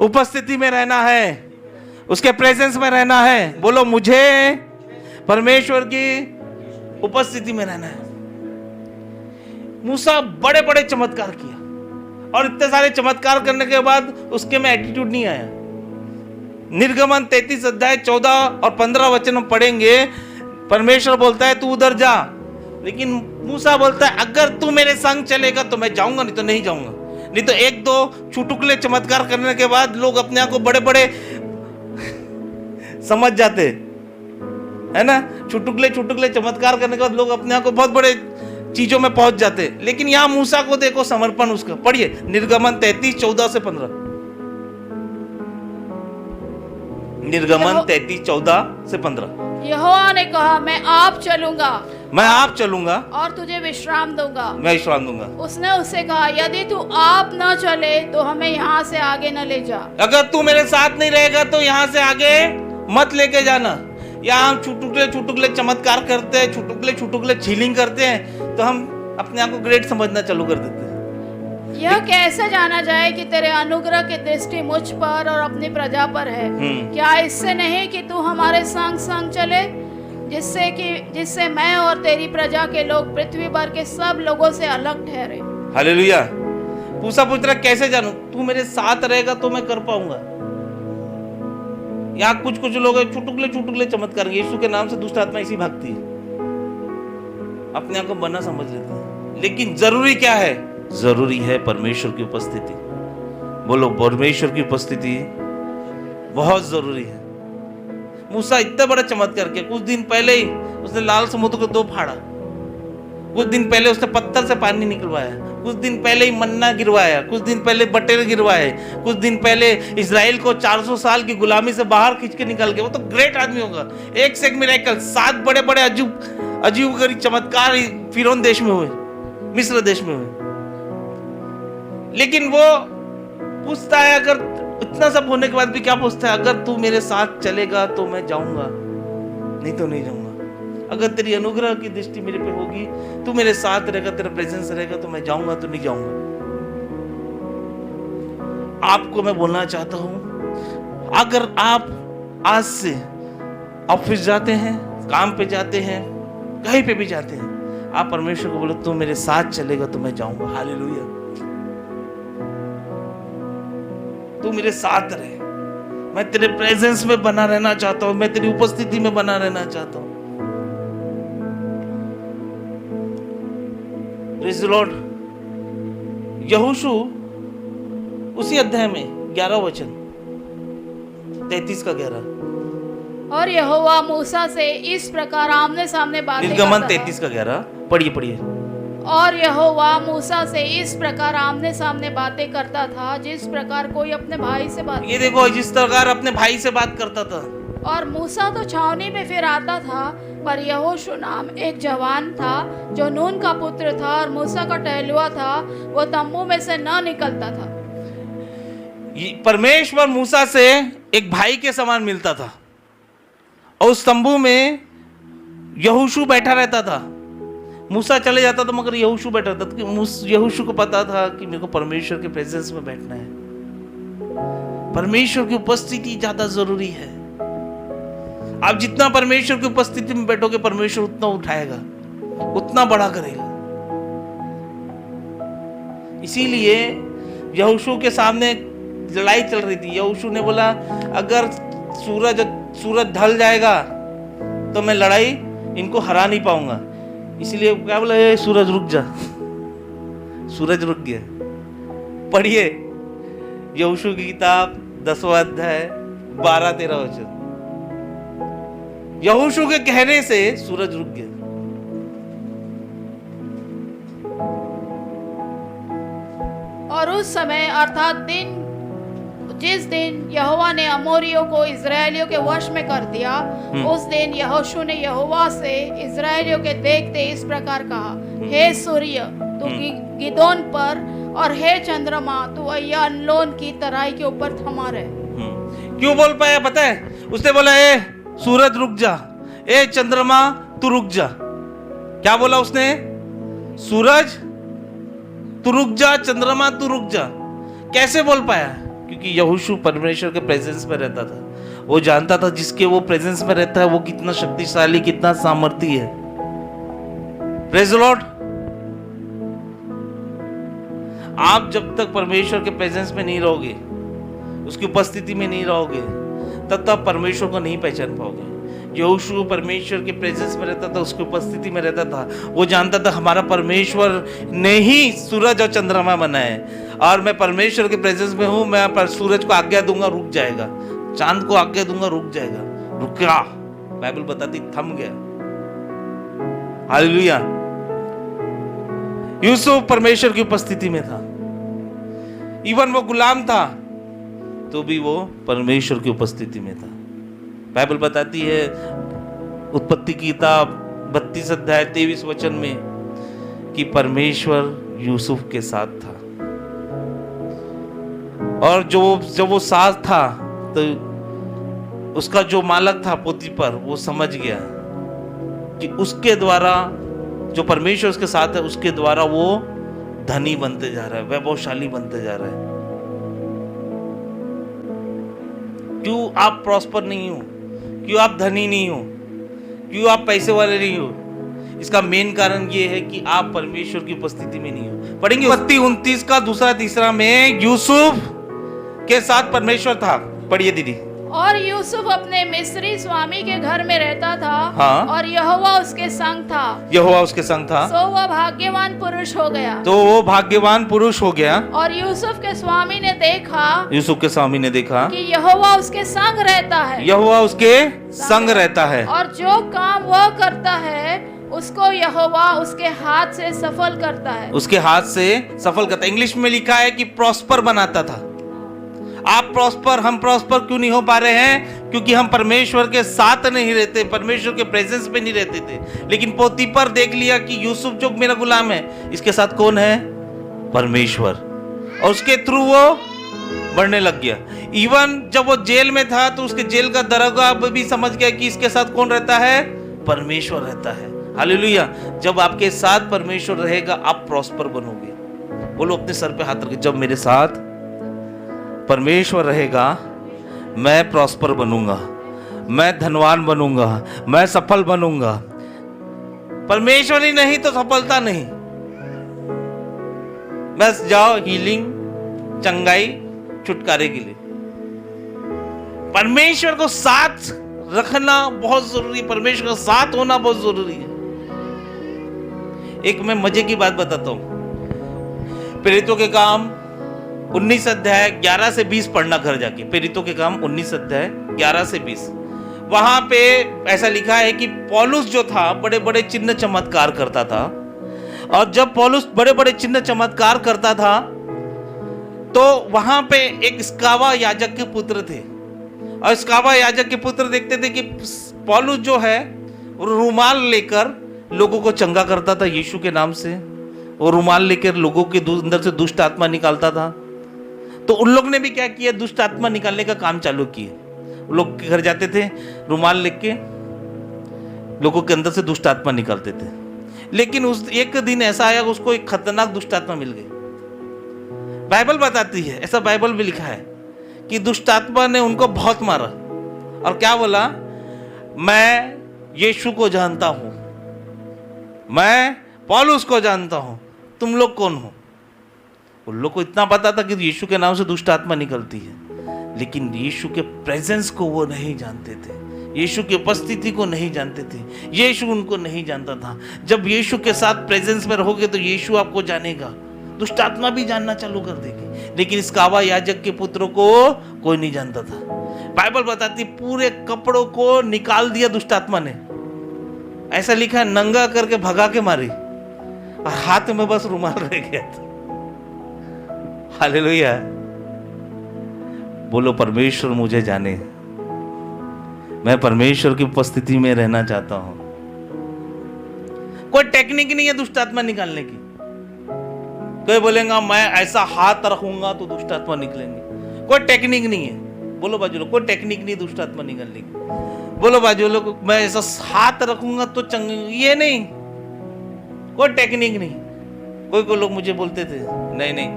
उपस्थिति में रहना है, उसके प्रेजेंस में रहना है। बोलो मुझे परमेश्वर की उपस्थिति में रहना है। मूसा बड़े बड़े चमत्कार किया, और इतने सारे चमत्कार करने के बाद उसके में एटीट्यूड नहीं आया। निर्गमन 33 अध्याय 14 और 15 वचन हम पढ़ेंगे। परमेश्वर बोलता है तू उधर जा, लेकिन मूसा बोलता है अगर तू मेरे संग चलेगा तो मैं जाऊंगा, नहीं तो नहीं जाऊंगा। नहीं तो एक दो चुटकुले चमत्कार करने के बाद लोग अपने आप को बड़े बड़े समझ जाते है ना। चुटकुले चमत्कार करने के बाद लोग अपने आप को बहुत बड़े चीजों में पहुंच जाते। लेकिन यहां मूसा को देखो समर्पण उसका। पढ़िए निर्गमन 33 14 से 15। निर्गमन 33 14 से 15। यहोवा ने कहा मैं आप चलूंगा और तुझे विश्राम दूंगा। मैं विश्राम दूंगा। उसने उससे कहा यदि तू आप न चले तो हमें यहाँ से आगे न ले जा। अगर तू मेरे साथ नहीं रहेगा तो यहाँ से आगे मत लेके जाना। यहाँ हम चुटकुले चमत्कार करते हैं, चुटकुले झीलिंग करते हैं, तो हम अपने आप को ग्रेट समझना चालू कर देते हैं। यह कैसे जाना जाए कि तेरे अनुग्रह की दृष्टि मुझ पर और अपनी प्रजा पर है? क्या इससे नहीं कि तू हमारे संग संग चले, जिससे मैं और तेरी प्रजा के लोग पृथ्वी भर के सब लोगों से अलग ठहरे। हालेलुया। मूसा पूछ रहा कैसे जानू? तू मेरे साथ रहेगा तो मैं कर पाऊंगा। यहाँ कुछ लोग चुटकुले चमत्कार, यीशु के नाम से दुष्ट आत्मा इसी भागती है, अपने आप को बना समझ लेते हैं। लेकिन जरूरी क्या है? जरूरी है परमेश्वर की उपस्थिति। बोलो परमेश्वर की उपस्थिति बहुत जरूरी है। मूसा इतना बड़ा चमत्कार किया। कुछ दिन पहले ही उसने लाल समुद्र को दो फाड़ा, कुछ दिन पहले उसने पत्थर से पानी निकलवाया, कुछ दिन पहले ही मन्ना गिरवाया, कुछ दिन पहले बटेर गिरवाए, कुछ दिन पहले इजराइल को 400 साल की गुलामी से बाहर खींच के निकाल के। वो तो ग्रेट आदमी होगा। एक से एक मिरेकल, 7 बड़े बड़े अजीब चमत्कार फिरौन देश में हुए, मिस्र देश में हुए। लेकिन वो पूछता है, अगर इतना सब होने के बाद भी क्या पूछता है? अगर तू मेरे साथ चलेगा तो मैं जाऊंगा, नहीं तो नहीं जाऊंगा। अगर तेरी अनुग्रह की दृष्टि मेरे पे होगी, तू मेरे साथ रहेगा, तेरा प्रेजेंस रहेगा, तो मैं जाऊंगा तो नहीं जाऊंगा। आपको मैं बोलना चाहता हूं, अगर आप आज से ऑफिस जाते हैं, काम पे जाते हैं, कहीं पे भी जाते हैं, आप परमेश्वर को बोलो तू मेरे साथ चलेगा तो मैं जाऊंगा। हालेलुया। तू मेरे साथ रहे, मैं तेरे प्रेजेंस में बना रहना चाहता हूं, मैं तेरी उपस्थिति में बना रहना चाहता हूं। Praise the Lord. यहोशू उसी अध्याय में 11 वचन 33 का 11। और यहोवा मूसा से इस प्रकार आमने सामने बातें करता था। निर्गमन 33 का 11 पढ़िए। और यहोवा मूसा से इस प्रकार आमने सामने बातें करता था जिस प्रकार कोई अपने भाई से बात। ये देखो, जिस प्रकार अपने भाई से बात करता था। और मूसा तो छावनी में फिर आता था, पर यहोशू नाम एक जवान था जो नून का पुत्र था और मूसा का टहलुआ था, वो तंबू में से न निकलता था। परमेश्वर मूसा से एक भाई के समान मिलता था और उस तंबू में यहोशू बैठा रहता था। मूसा चले जाता था मगर यहोशू बैठा था, क्योंकि यहोशू को पता था कि मेरे को परमेश्वर के प्रेजेंस में बैठना है। परमेश्वर की उपस्थिति ज्यादा जरूरी है। आप जितना परमेश्वर की उपस्थिति में बैठोगे, परमेश्वर उतना उठाएगा, उतना बड़ा करेगा। इसीलिए यहोशू के सामने लड़ाई चल रही थी। यहोशू ने बोला, अगर सूरज ढल जाएगा तो मैं लड़ाई इनको हरा नहीं पाऊंगा। इसीलिए क्या बोला, सूरज रुक जा। सूरज रुक गया। पढ़िए यहोशू की किताब 10वां अध्याय 12-13 वचन। यहोशू के कहने से सूरज रुक गया। और उस समय अर्थात जिस दिन यहोवा ने अमोरियों को इजरायलियों के वश में कर दिया, उस दिन यहोशू ने यहोवा से इजरायलियों के देखते इस प्रकार कहा, हे सूर्य तू गिदोन पर, और हे चंद्रमा तू अय्यालोन की तराई के ऊपर थमा रहे। क्यों बोल पाया पता है? उसने बोला, ए सूरज रुक जा, ए चंद्रमा तू रुक जा। क्या बोला उसने? सूरज तू रुक जा, चंद्रमा तू रुक जा। कैसे बोल पाया? क्योंकि यहोशू परमेश्वर के प्रेजेंस में रहता था। वो जानता था जिसके वो प्रेजेंस में रहता है वो कितना शक्तिशाली, कितना सामर्थी है। Praise the Lord. आप जब तक परमेश्वर के प्रेजेंस में नहीं रहोगे, उसकी उपस्थिति में नहीं रहोगे, तब तक परमेश्वर को नहीं पहचान पाओगे। यहोशू परमेश्वर के प्रेजेंस में रहता था, उसकी उपस्थिति में रहता था। वो जानता था हमारा परमेश्वर ने ही सूरज और चंद्रमा बनाए, और मैं परमेश्वर के प्रेजेंस में हूं। मैं पर सूरज को आज्ञा दूंगा, रुक जाएगा। चांद को आज्ञा दूंगा, रुक जाएगा। रुका, बाइबल बताती थम गया। हालेलुया। यूसुफ परमेश्वर की उपस्थिति में था। इवन वो गुलाम था तो भी वो परमेश्वर की उपस्थिति में था। बाइबल बताती है उत्पत्ति की किताब 32 अध्याय 23 वचन में कि परमेश्वर यूसुफ के साथ था। और जब वो साथ था तो उसका जो मालक था पोतीफर, वो समझ गया कि उसके द्वारा, जो परमेश्वर उसके साथ है, उसके द्वारा वो धनी बनते जा रहा है, वैभवशाली बनते जा रहा है। क्यों आप प्रॉस्पर नहीं हो? क्यों आप धनी नहीं हो? क्यों आप पैसे वाले नहीं हो? इसका मेन कारण ये है कि आप परमेश्वर की उपस्थिति में नहीं हो। पढ़ेंगे 29 का 2-3 में, यूसुफ के साथ परमेश्वर था। पढ़िए दीदी। और यूसुफ अपने मिस्री स्वामी के घर में रहता था। हाँ। और यहोवा उसके संग था। यहोवा उसके संग था। तो वह भाग्यवान पुरुष हो गया। तो वो भाग्यवान पुरुष हो गया। और यूसुफ के स्वामी ने देखा कि यहोवा उसके संग रहता है। यहोवा उसके संग रहता है। और जो काम वह करता है उसको यहोवा उसके हाथ से सफल करता है। उसके हाथ से सफल करता है। इंग्लिश में लिखा है कि प्रॉस्पर बनाता था। आप प्रॉस्पर, हम प्रॉस्पर क्यों नहीं हो पा रहे हैं? क्योंकि हम परमेश्वर के साथ नहीं रहते, परमेश्वर के प्रेजेंस में नहीं रहते थे। लेकिन पोतीफर देख लिया कि यूसुफ जो मेरा गुलाम है, इसके साथ कौन है? परमेश्वर। और उसके थ्रू वो बढ़ने लग गया। इवन जब वो जेल में था तो उसके जेल का दरोगा भी समझ गया कि इसके साथ कौन रहता है? परमेश्वर रहता है। हालेलुया। जब आपके साथ परमेश्वर रहेगा, आप प्रॉस्पर बनोगे। बोलो अपने सर पे हाथ रख के, जब मेरे साथ परमेश्वर रहेगा, मैं प्रॉस्पर बनूंगा, मैं धनवान बनूंगा, मैं सफल बनूंगा। परमेश्वर ही नहीं तो सफलता नहीं। बस जाओ हीलिंग, चंगाई, छुटकारे के लिए। परमेश्वर को साथ रखना बहुत जरूरी है। परमेश्वर का साथ होना बहुत जरूरी है। एक मैं मजे की बात बताता हूं। प्रेरितों के काम 19 अध्याय 11 से 20 पढ़ना घर जाके। प्रेरितों के काम 19 अध्याय 11 से 20। वहां पे ऐसा लिखा है कि पौलुस जो था बड़े बड़े चिन्ह चमत्कार करता था, और जब पौलुस बड़े बड़े चिन्ह चमत्कार करता था तो वहां पे एक स्कावा याजक के पुत्र थे, और स्कावा याजक के पुत्र देखते थे कि पौलुस जो है रुमाल लेकर लोगों को चंगा करता था यीशु के नाम से, और रुमाल लेकर लोगों के अंदर से दुष्ट आत्मा निकालता था। तो उन लोग ने भी क्या किया, दुष्ट आत्मा निकालने का काम चालू किया। लोग के घर जाते थे, रुमाल लेके लोगों के अंदर से दुष्ट आत्मा निकालते थे। लेकिन उस एक दिन ऐसा आया, उसको एक खतरनाक दुष्ट आत्मा मिल गई। बाइबल बताती है, ऐसा बाइबल भी लिखा है कि दुष्ट आत्मा ने उनको बहुत मारा और क्या बोला, मैं यीशु को जानता हूं, मैं पौलुस को जानता हूं, तुम लोग कौन हो। उन लोग को इतना पता था कि यीशु के नाम से दुष्ट आत्मा निकलती है, लेकिन यीशु के प्रेजेंस को वो नहीं जानते थे, यीशु की उपस्थिति को नहीं जानते थे, यीशु उनको नहीं जानता था। जब यीशु के साथ प्रेजेंस में रहोगे तो यीशु आपको जानेगा, दुष्ट आत्मा भी जानना चालू कर देगी। लेकिन इस कावा याजक के पुत्रों को कोई नहीं जानता था। बाइबल बताती पूरे कपड़ों को निकाल दिया दुष्ट आत्मा ने, ऐसा लिखा है नंगा करके भगा के मारी, और हाथ में बस रुमाल रह गया था। हालेलुया, बोलो परमेश्वर मुझे जाने, मैं परमेश्वर की उपस्थिति में रहना चाहता हूं। कोई टेक्निक नहीं है दुष्ट आत्मा निकालने की। कोई बोलेगा मैं ऐसा हाथ रखूंगा तो दुष्ट आत्मा निकलेंगे, कोई टेक्निक नहीं है। बोलो बाजू लोग, कोई टेक्निक नहीं दुष्ट आत्मा निकलने की। बोलो बाजू लोग, मैं ऐसा हाथ रखूंगा तो चंग, ये नहीं, कोई टेक्निक नहीं। कोई लोग मुझे बोलते थे नहीं नहीं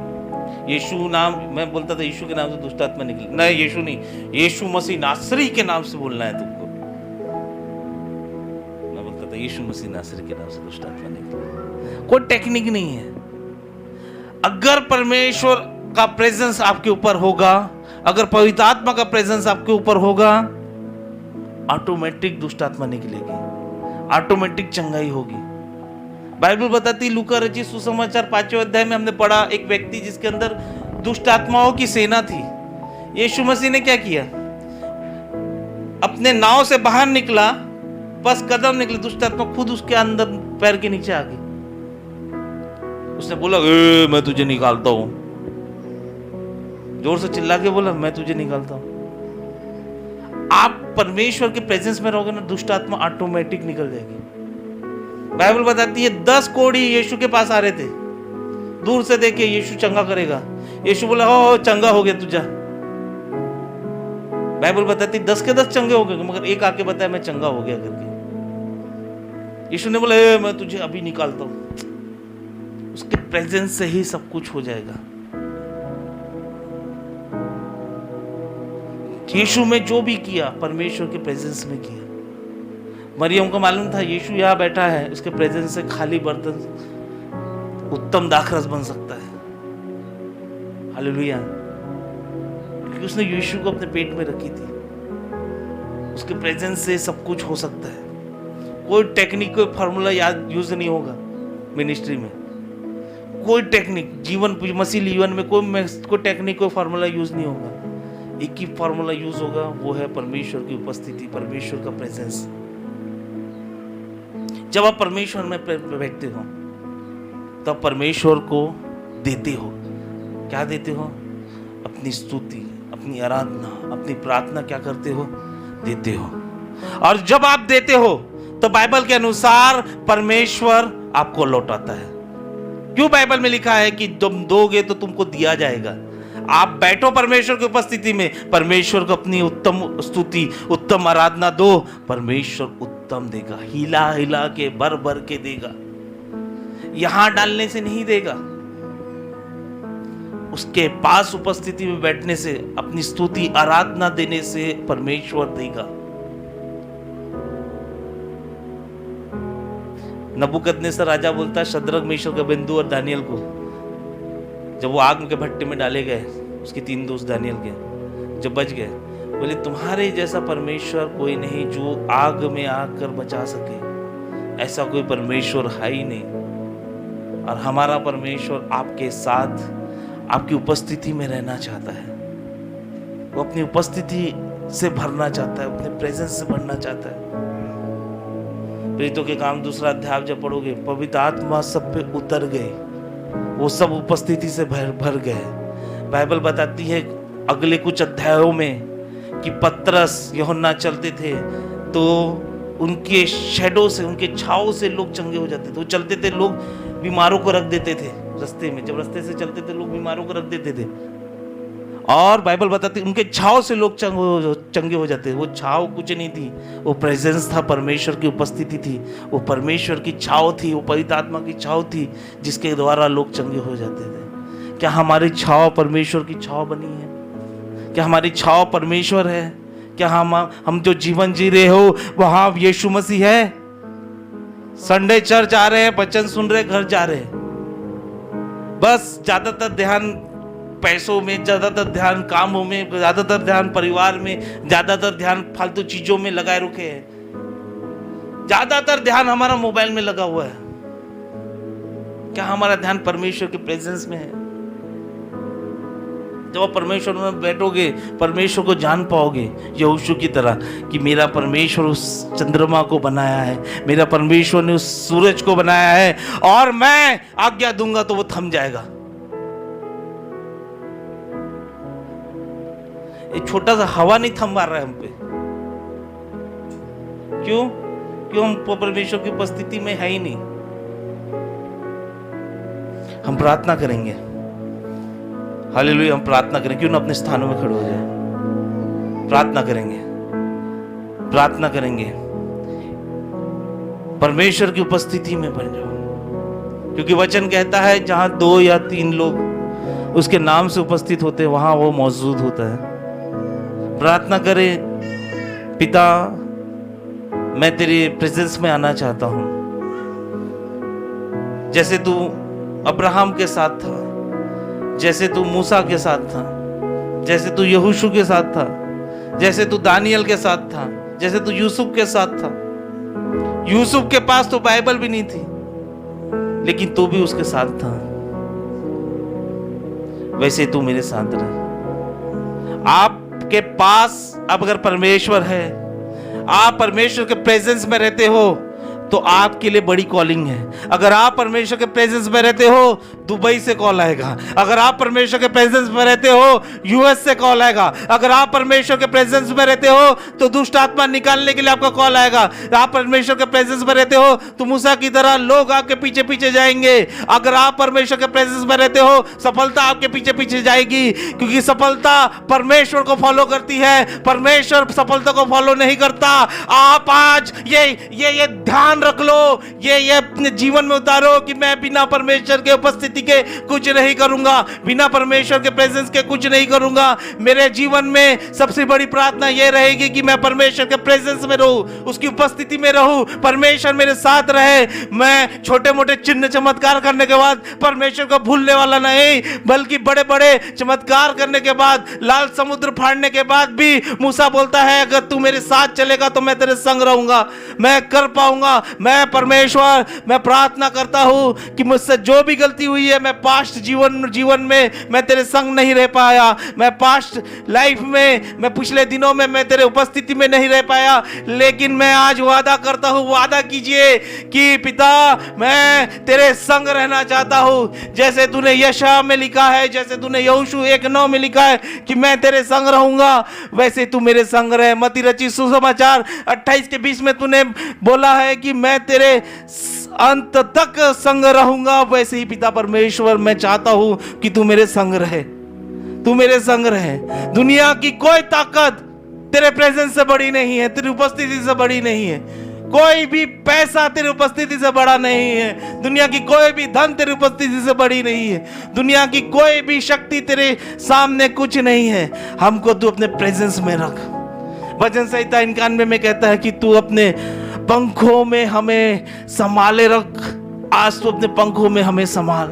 यीशु नाम, मैं बोलता था यीशु के नाम से दुष्ट आत्मा निकले, नहीं यीशु नहीं, यीशु मसीह नासरी के नाम से बोलना है तुमको। मैं बोलता था यीशु मसीह नासरी के नाम से दुष्ट आत्मा निकले। कोई टेक्निक नहीं है। अगर परमेश्वर का प्रेजेंस आपके ऊपर होगा, अगर पवित्र आत्मा का प्रेजेंस आपके ऊपर होगा, ऑटोमेटिक दुष्ट आत्मा निकलेगी, ऑटोमेटिक चंगाई होगी। बाइबल बताती लूका रचित सुसमाचार 5वें अध्याय में हमने पढ़ा, एक व्यक्ति जिसके अंदर दुष्ट आत्माओं की सेना थी। यीशु मसीह ने क्या किया, अपने नाव से बाहर निकला, बस कदम निकले, दुष्ट आत्मा खुद उसके अंदर पैर के नीचे आ गई। उसने बोला मैं तुझे निकालता हूं, जोर से चिल्ला के बोला मैं तुझे निकालता हूं। आप परमेश्वर के प्रेजेंस में रहोगे ना, दुष्ट आत्मा ऑटोमेटिक निकल जाएगी। बाइबल बताती है 10 कोढ़ी यीशु के पास आ रहे थे, दूर से देखे यीशु चंगा करेगा। यीशु बोला हो चंगा हो गया तुझा। बाइबल बताती 10 के 10 चंगे हो गए, मगर एक आके बताया मैं चंगा हो गया करके। यीशु ने बोला मैं तुझे अभी निकालता हूं। उसके प्रेजेंस से ही सब कुछ हो जाएगा। यीशु में जो भी किया परमेश्वर के प्रेजेंस में किया। मरियम को मालूम था यीशु यहाँ बैठा है, उसके प्रेजेंस से खाली बर्तन उत्तम दाखरस बन सकता है। हालेलुया, क्योंकि उसने यीशु को अपने पेट में रखी थी। उसके प्रेजेंस से सब कुछ हो सकता है। कोई टेक्निक, कोई फार्मूला याद यूज नहीं होगा मिनिस्ट्री में। कोई टेक्निक जीवन मसीह जीवन में कोई टेक्निक, कोई फार्मूला यूज नहीं होगा। एक ही फार्मूला यूज होगा, वो है परमेश्वर की उपस्थिति, परमेश्वर का प्रेजेंस। जब आप परमेश्वर में बैठते हो तब तो परमेश्वर को देते हो। क्या देते हो? अपनी स्तुति, अपनी आराधना, अपनी प्रार्थना क्या करते हो? देते हो। और जब आप देते हो तो बाइबल के अनुसार परमेश्वर आपको लौटाता है। क्यों बाइबल में लिखा है कि तुम दोगे तो तुमको दिया जाएगा। आप बैठो परमेश्वर की उपस्थिति में, परमेश्वर को अपनी उत्तम स्तुति, उत्तम आराधना दो, परमेश्वर उत्तम देगा, हिला हिला के भर भर के देगा। यहां डालने से नहीं देगा, उसके पास उपस्थिति में बैठने से, अपनी स्तुति आराधना देने से परमेश्वर देगा। नबूकदनेस्सर राजा बोलता है शद्रक, मेशक, अबेदनगो और दानियल को, जब वो आग के भट्टे में डाले गए, उसके 3 दोस्त दानियल के जब बच गए, बोले तुम्हारे जैसा परमेश्वर कोई नहीं जो आग में आकर बचा सके। ऐसा कोई परमेश्वर है ही नहीं। और हमारा परमेश्वर आपके साथ, आपकी उपस्थिति में रहना चाहता है। वो अपनी उपस्थिति से भरना चाहता है, अपने प्रेजेंस से भरना चाहता है। प्रीतों के काम 2 अध्याय जब पढ़ोगे, पवित्र आत्मा सब पे उतर गई, वो सब उपस्थिति से भर गए। बाइबल बताती है अगले कुछ अध्यायों में कि पतरस यूहन्ना चलते थे तो उनके शैडो से, उनके छाव से लोग चंगे हो जाते थे। वो चलते थे, लोग बीमारों को रख देते थे रास्ते में, जब रास्ते से चलते थे लोग बीमारों को रख देते थे। और बाइबल बताती उनके छाव से लोग चंगे हो जाते। वो छाव कुछ नहीं थी, वो प्रेजेंस था, परमेश्वर की उपस्थिति थी, वो परमेश्वर की छाव थी, वो पवित्र आत्मा की छाव थी जिसके द्वारा लोग चंगे हो जाते थे। क्या हमारी छाव परमेश्वर की छाव बनी है? क्या हमारी छाव परमेश्वर है? क्या हम जो जीवन जी रहे हो वहां यीशु मसीह है? संडे चर्च आ रहे हैं, वचन सुन रहे, घर जा रहे हैं, बस ज्यादातर ध्यान पैसों में, ज्यादातर ध्यान कामों में, ज्यादातर ध्यान परिवार में, ज्यादातर ध्यान फालतू चीजों में लगाए रुके हैं, ज्यादातर ध्यान हमारा मोबाइल में लगा हुआ है। क्या हमारा ध्यान परमेश्वर के प्रेजेंस में है? जब आप परमेश्वर में बैठोगे, परमेश्वर को जान पाओगे यहोशू की तरह कि मेरा परमेश्वर उस चंद्रमा को बनाया है, मेरा परमेश्वर ने उस सूरज को बनाया है, और मैं आज्ञा दूंगा तो वो थम जाएगा। एक छोटा सा हवा नहीं थम मार रहा है हम पे। क्यों हम परमेश्वर की उपस्थिति में है ही नहीं। हम प्रार्थना करेंगे, हालेलुया, हम प्रार्थना करें। क्यों ना अपने स्थानों में खड़े हो जाए, प्रार्थना करेंगे, प्रार्थना करेंगे, परमेश्वर की उपस्थिति में बन जाओ। क्योंकि वचन कहता है जहां 2 या 3 लोग उसके नाम से उपस्थित होते हैं वहां वो मौजूद होता है। प्रार्थना करें, पिता मैं तेरे प्रेजेंस में आना चाहता हूं। जैसे तू अब्राहम के साथ था, जैसे तू मूसा के साथ था, जैसे तू यहोशू के साथ था, जैसे तू दानियल के साथ था, जैसे तू यूसुफ के साथ था। यूसुफ के पास तो बाइबल भी नहीं थी, लेकिन तू भी उसके साथ था। वैसे तू मेरे साथ रहे। आपके पास अब अगर परमेश्वर है, आप परमेश्वर के प्रेजेंस में रहते हो तो आपके लिए बड़ी कॉलिंग है। अगर आप परमेश्वर के प्रेजेंस में रहते हो, दुबई से कॉल आएगा। अगर आप परमेश्वर के प्रेजेंस में रहते हो, यूएस से कॉल आएगा। अगर आप परमेश्वर के प्रेजेंस में रहते हो तो दुष्ट आत्मा निकालने के लिए आपका कॉल आएगा। आप परमेश्वर के प्रेजेंस में रहते हो तो मूसा की तरह लोग आपके पीछे पीछे जाएंगे। अगर आप परमेश्वर के प्रेजेंस में रहते हो, सफलता आपके पीछे पीछे जाएगी, क्योंकि सफलता परमेश्वर को फॉलो करती है, परमेश्वर सफलता को फॉलो नहीं करता। आप आज ये ध्यान रख लो, ये अपने जीवन में उतारो कि मैं बिना परमेश्वर के उपस्थिति के कुछ नहीं करूंगा, बिना परमेश्वर के प्रेजेंस के कुछ नहीं करूंगा। मेरे जीवन में सबसे बड़ी प्रार्थना यह रहेगी कि मैं परमेश्वर के प्रेजेंस में रहूं, उसकी उपस्थिति में रहूं, परमेश्वर मेरे साथ रहे। मैं छोटे मोटे चिन्ह चमत्कार करने के बाद परमेश्वर को भूलने वाला नहीं, बल्कि बड़े बड़े चमत्कार करने के बाद, लाल समुद्र फाड़ने के बाद भी मूसा बोलता है अगर तू मेरे साथ चलेगा तो मैं तेरे संग रहूंगा, मैं कर पाऊंगा। मैं परमेश्वर, मैं प्रार्थना करता हूं कि मुझसे जो भी गलती हुई है, मैं पास्ट जीवन में मैं तेरे संग नहीं रह पाया, मैं पास्ट लाइफ में, मैं पिछले दिनों में मैं तेरे उपस्थिति में नहीं रह पाया, लेकिन मैं आज वादा करता हूं, वादा कीजिए कि पिता मैं तेरे संग रहना चाहता हूं। जैसे तूने यशायाह में लिखा है, जैसे तूने यहोशू 1:9 में लिखा है कि मैं तेरे संग रहूंगा, वैसे तू मेरे संग रहे। मत्ती रचित सुसमाचार 28 के 20 में तूने बोला है कि मैं तेरे अंत तक संग रहूंगा। वैसे ही पिता परमेश्वर मैं चाहता हूं कि तू मेरे संग रहे, तू मेरे संग रहे। दुनिया की कोई ताकत तेरे प्रेजेंस से बड़ी नहीं है, तेरी उपस्थिति से बड़ी नहीं है। कोई भी पैसा तेरी उपस्थिति से बड़ा नहीं है, दुनिया की कोई भी धन तेरी उपस्थिति से बड़ी नहीं है, दुनिया की कोई भी शक्ति तेरे सामने कुछ नहीं है। हमको तू अपने प्रेजेंस में रख। वचन संहिता 91 में कहता है कि तू अपने पंखों में हमें संभाले रख। आज तू अपने पंखों में हमें संभाल।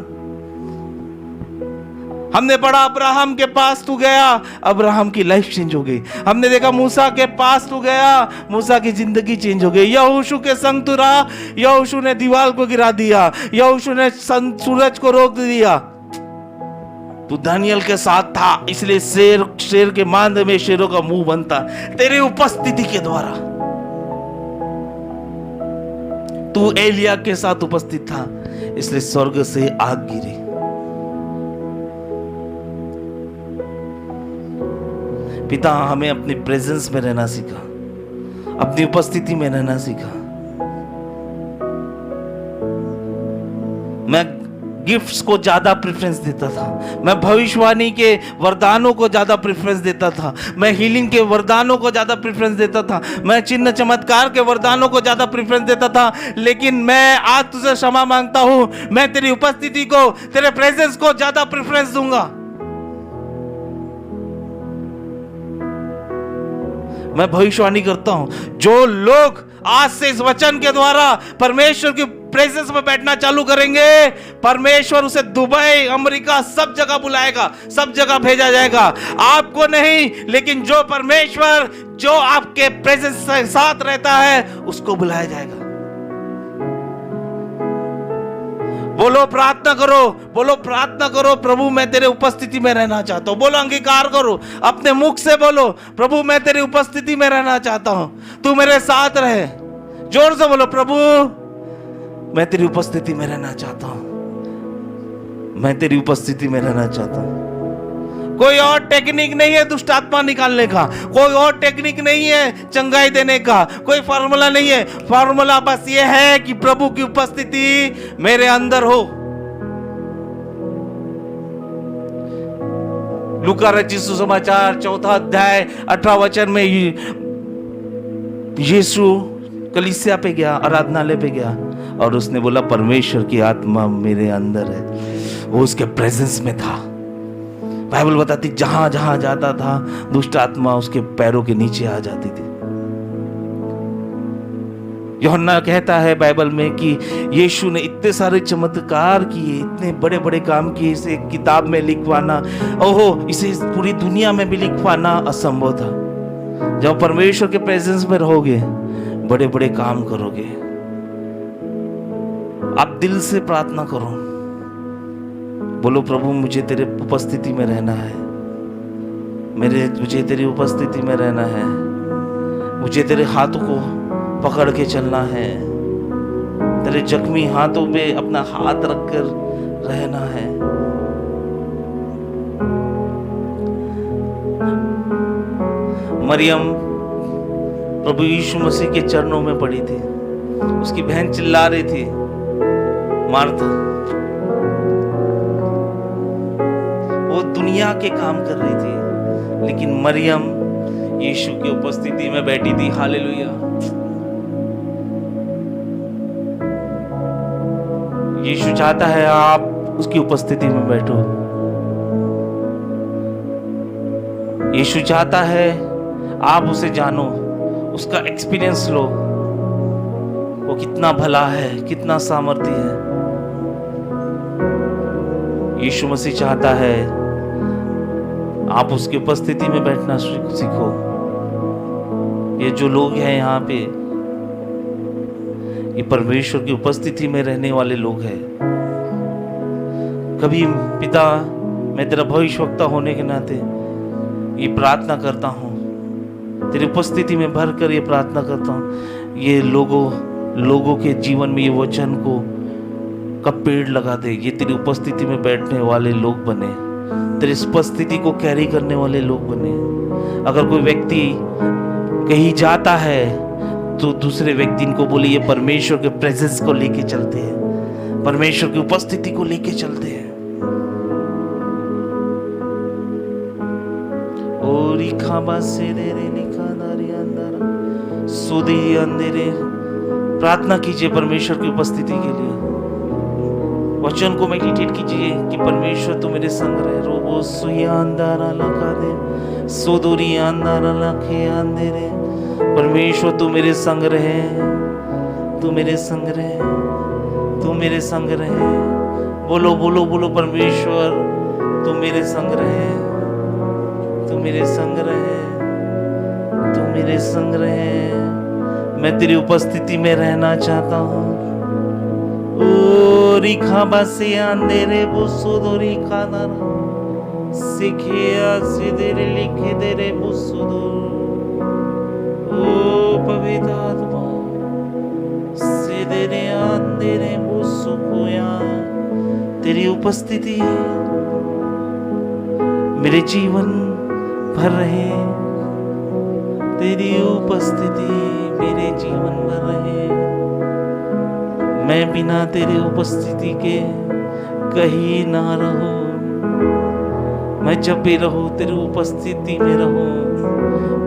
हमने पढ़ा अब्राहम के पास तू गया, अब्राहम की लाइफ चेंज हो गई। हमने देखा मूसा के पास तू गया, मूसा की जिंदगी चेंज हो गई। यहोशू के संग तू रहा, यहोशू ने दीवार को गिरा दिया, यहोशू ने सूरज को रोक दिया। तू दानियल के साथ था, इसलिए शेर के मांद में शेरों का मुंह बनता, तेरी उपस्थिति के द्वारा। तू एलिया के साथ उपस्थित था, इसलिए स्वर्ग से आग गिरी। पिता हमें अपनी प्रेजेंस में रहना सीखा, अपनी उपस्थिति में रहना सीखा। मैं गिफ्ट्स को ज्यादा प्रेफरेंस देता था, मैं भविष्यवाणी के वरदानों को ज्यादा प्रेफरेंस देता था, मैं हीलिंग के वरदानों को ज्यादा प्रेफरेंस देता था, मैं चिन्ह चमत्कार के वरदानों को ज्यादा प्रेफरेंस देता था। लेकिन मैं आज तुझसे क्षमा मांगता हूं, मैं तेरी उपस्थिति को, तेरे प्रेजेंस को ज्यादा प्रेफरेंस दूंगा। मैं भविष्यवाणी करता हूं, जो लोग आज से इस वचन के द्वारा परमेश्वर की प्रेजेंस में बैठना चालू करेंगे, परमेश्वर उसे दुबई, अमेरिका, सब जगह बुलाएगा, सब जगह भेजा जाएगा। आपको नहीं, लेकिन जो परमेश्वर, जो आपके प्रेजेंस के साथ रहता है, उसको बुलाया जाएगा। बोलो प्रार्थना करो, बोलो प्रार्थना करो, प्रभु मैं तेरे उपस्थिति में रहना चाहता हूं। बोलो अंगीकार करो, अपने मुख से बोलो, प्रभु मैं तेरी उपस्थिति में रहना चाहता हूं, तू मेरे साथ रहे। जोर से बोलो, प्रभु मैं तेरी उपस्थिति में रहना चाहता हूं, मैं तेरी उपस्थिति में रहना चाहता हूं। कोई और टेक्निक नहीं है दुष्ट आत्मा निकालने का, कोई और टेक्निक नहीं है चंगाई देने का, कोई फार्मूला नहीं है। फार्मूला बस ये है कि प्रभु की उपस्थिति मेरे अंदर हो। लूका रचित सुसमाचार 4 अध्याय 18 वचन में यीशु कलीसिया पे गया, आराधनालय पे गया, और उसने बोला परमेश्वर की आत्मा मेरे अंदर है। वो उसके प्रेजेंस में था। बाइबल बताती जहां जहां जाता था दुष्ट आत्मा उसके पैरों के नीचे आ जाती थी। यूहन्ना कहता है बाइबल में कि यीशु ने इतने सारे चमत्कार किए, इतने बड़े बड़े काम किए, इसे एक किताब में लिखवाना, ओहो इसे पूरी दुनिया में भी लिखवाना असंभव था। जब परमेश्वर के प्रेजेंस में रहोगे, बड़े बड़े काम करोगे। आप दिल से प्रार्थना करो, बोलो प्रभु मुझे तेरे उपस्थिति में रहना है, मुझे तेरी उपस्थिति में रहना है, मुझे तेरे हाथों को पकड़ के चलना है, तेरे जख्मी हाथों पे अपना हाथ रखकर रहना है। मरियम प्रभु यीशु मसीह के चरणों में पड़ी थी, उसकी बहन चिल्ला रही थी, मार्था वो दुनिया के काम कर रही थी, लेकिन मरियम यीशु की उपस्थिति में बैठी थी। हालेलुया। यीशु चाहता है आप उसकी उपस्थिति में बैठो। यीशु चाहता है आप उसे जानो, उसका एक्सपीरियंस लो, वो कितना भला है, कितना सामर्थ्य है। यीशु मसीह चाहता है आप उसकी उपस्थिति में बैठना सीखो। ये जो लोग हैं यहाँ पे, ये परमेश्वर की उपस्थिति में रहने वाले लोग हैं। कभी पिता मैं तेरा भविष्यवक्ता होने के नाते ये प्रार्थना करता हूँ, तेरी उपस्थिति में भर कर ये प्रार्थना करता हूँ, ये लोगों के जीवन में ये वचन को का पेड़ लगा दे, ये तेरी उपस्थिति में बैठने वाले लोग बने, तेरी उपस्थिति को कैरी करने वाले लोग बने। अगर कोई व्यक्ति कहीं जाता है तो दूसरे व्यक्ति को बोले ये परमेश्वर के प्रेजेंस को लेके चलते हैं, परमेश्वर की उपस्थिति को लेके चलते हैं। प्रार्थना कीजिए परमेश्वर की उपस्थिति के लिए, वचन को मेडिटेट कीजिए कि परमेश्वर तू मेरे संग रहे। रोबो सुया अंधारा लगा दे, सोदोरी अंधारा लखे अंधेरे, परमेश्वर तू मेरे संग रहे, तू मेरे संग रहे, तू मेरे संग रहे। बोलो बोलो बोलो परमेश्वर तू मेरे संग रहे, तू मेरे संग रहे, तू मेरे संग रहे। मैं तेरी उपस्थिति में रहना चाहता हूँ। ओ रिखा बसे अंधेरे बुसो दो रिखा दारा सिखिया सिदेरे लिखे देरे बुसो दो। ओ पवित्र आत्मा सिदेरे उपस्थिति मेरे जीवन भर रहे, तेरी उपस्थिति मेरे जीवन भर रहे। मैं बिना तेरी उपस्थिति के कहीं ना रहूं। मैं जब भी रहूं तेरी उपस्थिति में रहूं।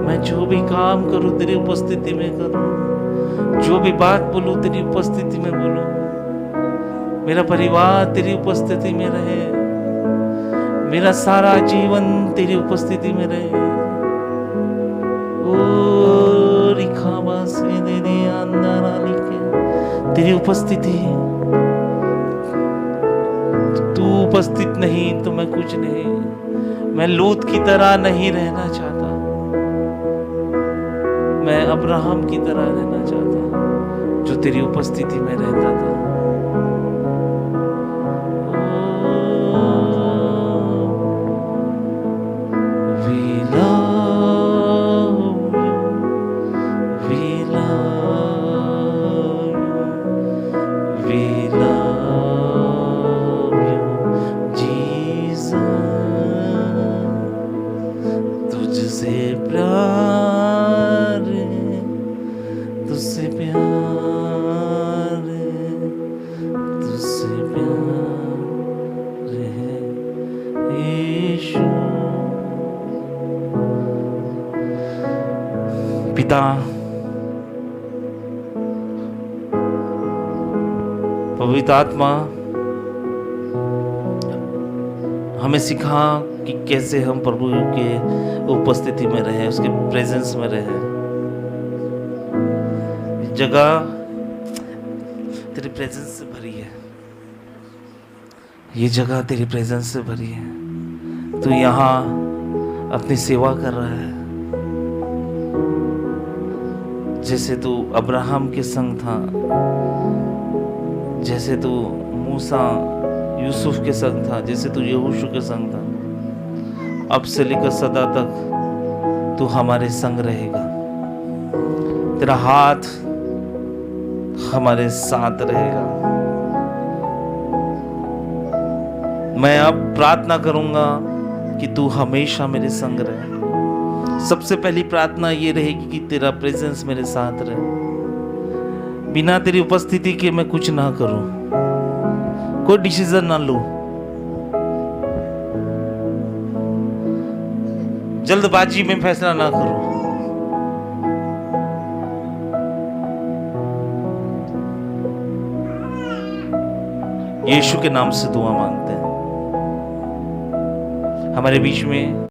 मैं जो भी काम करूं तेरी उपस्थिति में करूं। जो भी बात बोलूं तेरी उपस्थिति में बोलूं। मेरा परिवार तेरी उपस्थिति में रहे। मेरा सारा जीवन तेरी उपस्थिति में रहे। ओ रिखाबा से दे दे अंदर लिखे तेरी उपस्थिति। तू उपस्थित नहीं तो मैं कुछ नहीं। मैं लूत की तरह नहीं रहना चाहता। मैं अब्राहम की तरह रहना चाहता जो तेरी उपस्थिति में रहता था। तुझसे प्यार तुझसे प्यार तुझसे प्यार है यीशु। पिता पवित्र आत्मा हमें सिखा कि कैसे हम प्रभु के उपस्थिति में रहे, उसके प्रेजेंस में रहे। जगह तेरी प्रेजेंस से भरी है। ये जगह तेरी प्रेजेंस से भरी है। तू यहाँ अपनी सेवा कर रहा है। जैसे तू अब्राहम के संग था, जैसे तू मूसा यूसुफ के संग था, जैसे तू यहोशू के संग था, अब से लेकर सदा तक तू हमारे संग रहेगा। तेरा हाथ हमारे साथ रहेगा। मैं अब प्रार्थना करूंगा कि तू हमेशा मेरे संग रहे। सबसे पहली प्रार्थना ये रहेगी कि तेरा प्रेजेंस मेरे साथ रहे। बिना तेरी उपस्थिति के मैं कुछ ना करूं, कोई डिसीजन ना लूं, जल्दबाजी में फैसला ना करूं। यीशु के नाम से दुआ मांगते हैं। हमारे बीच में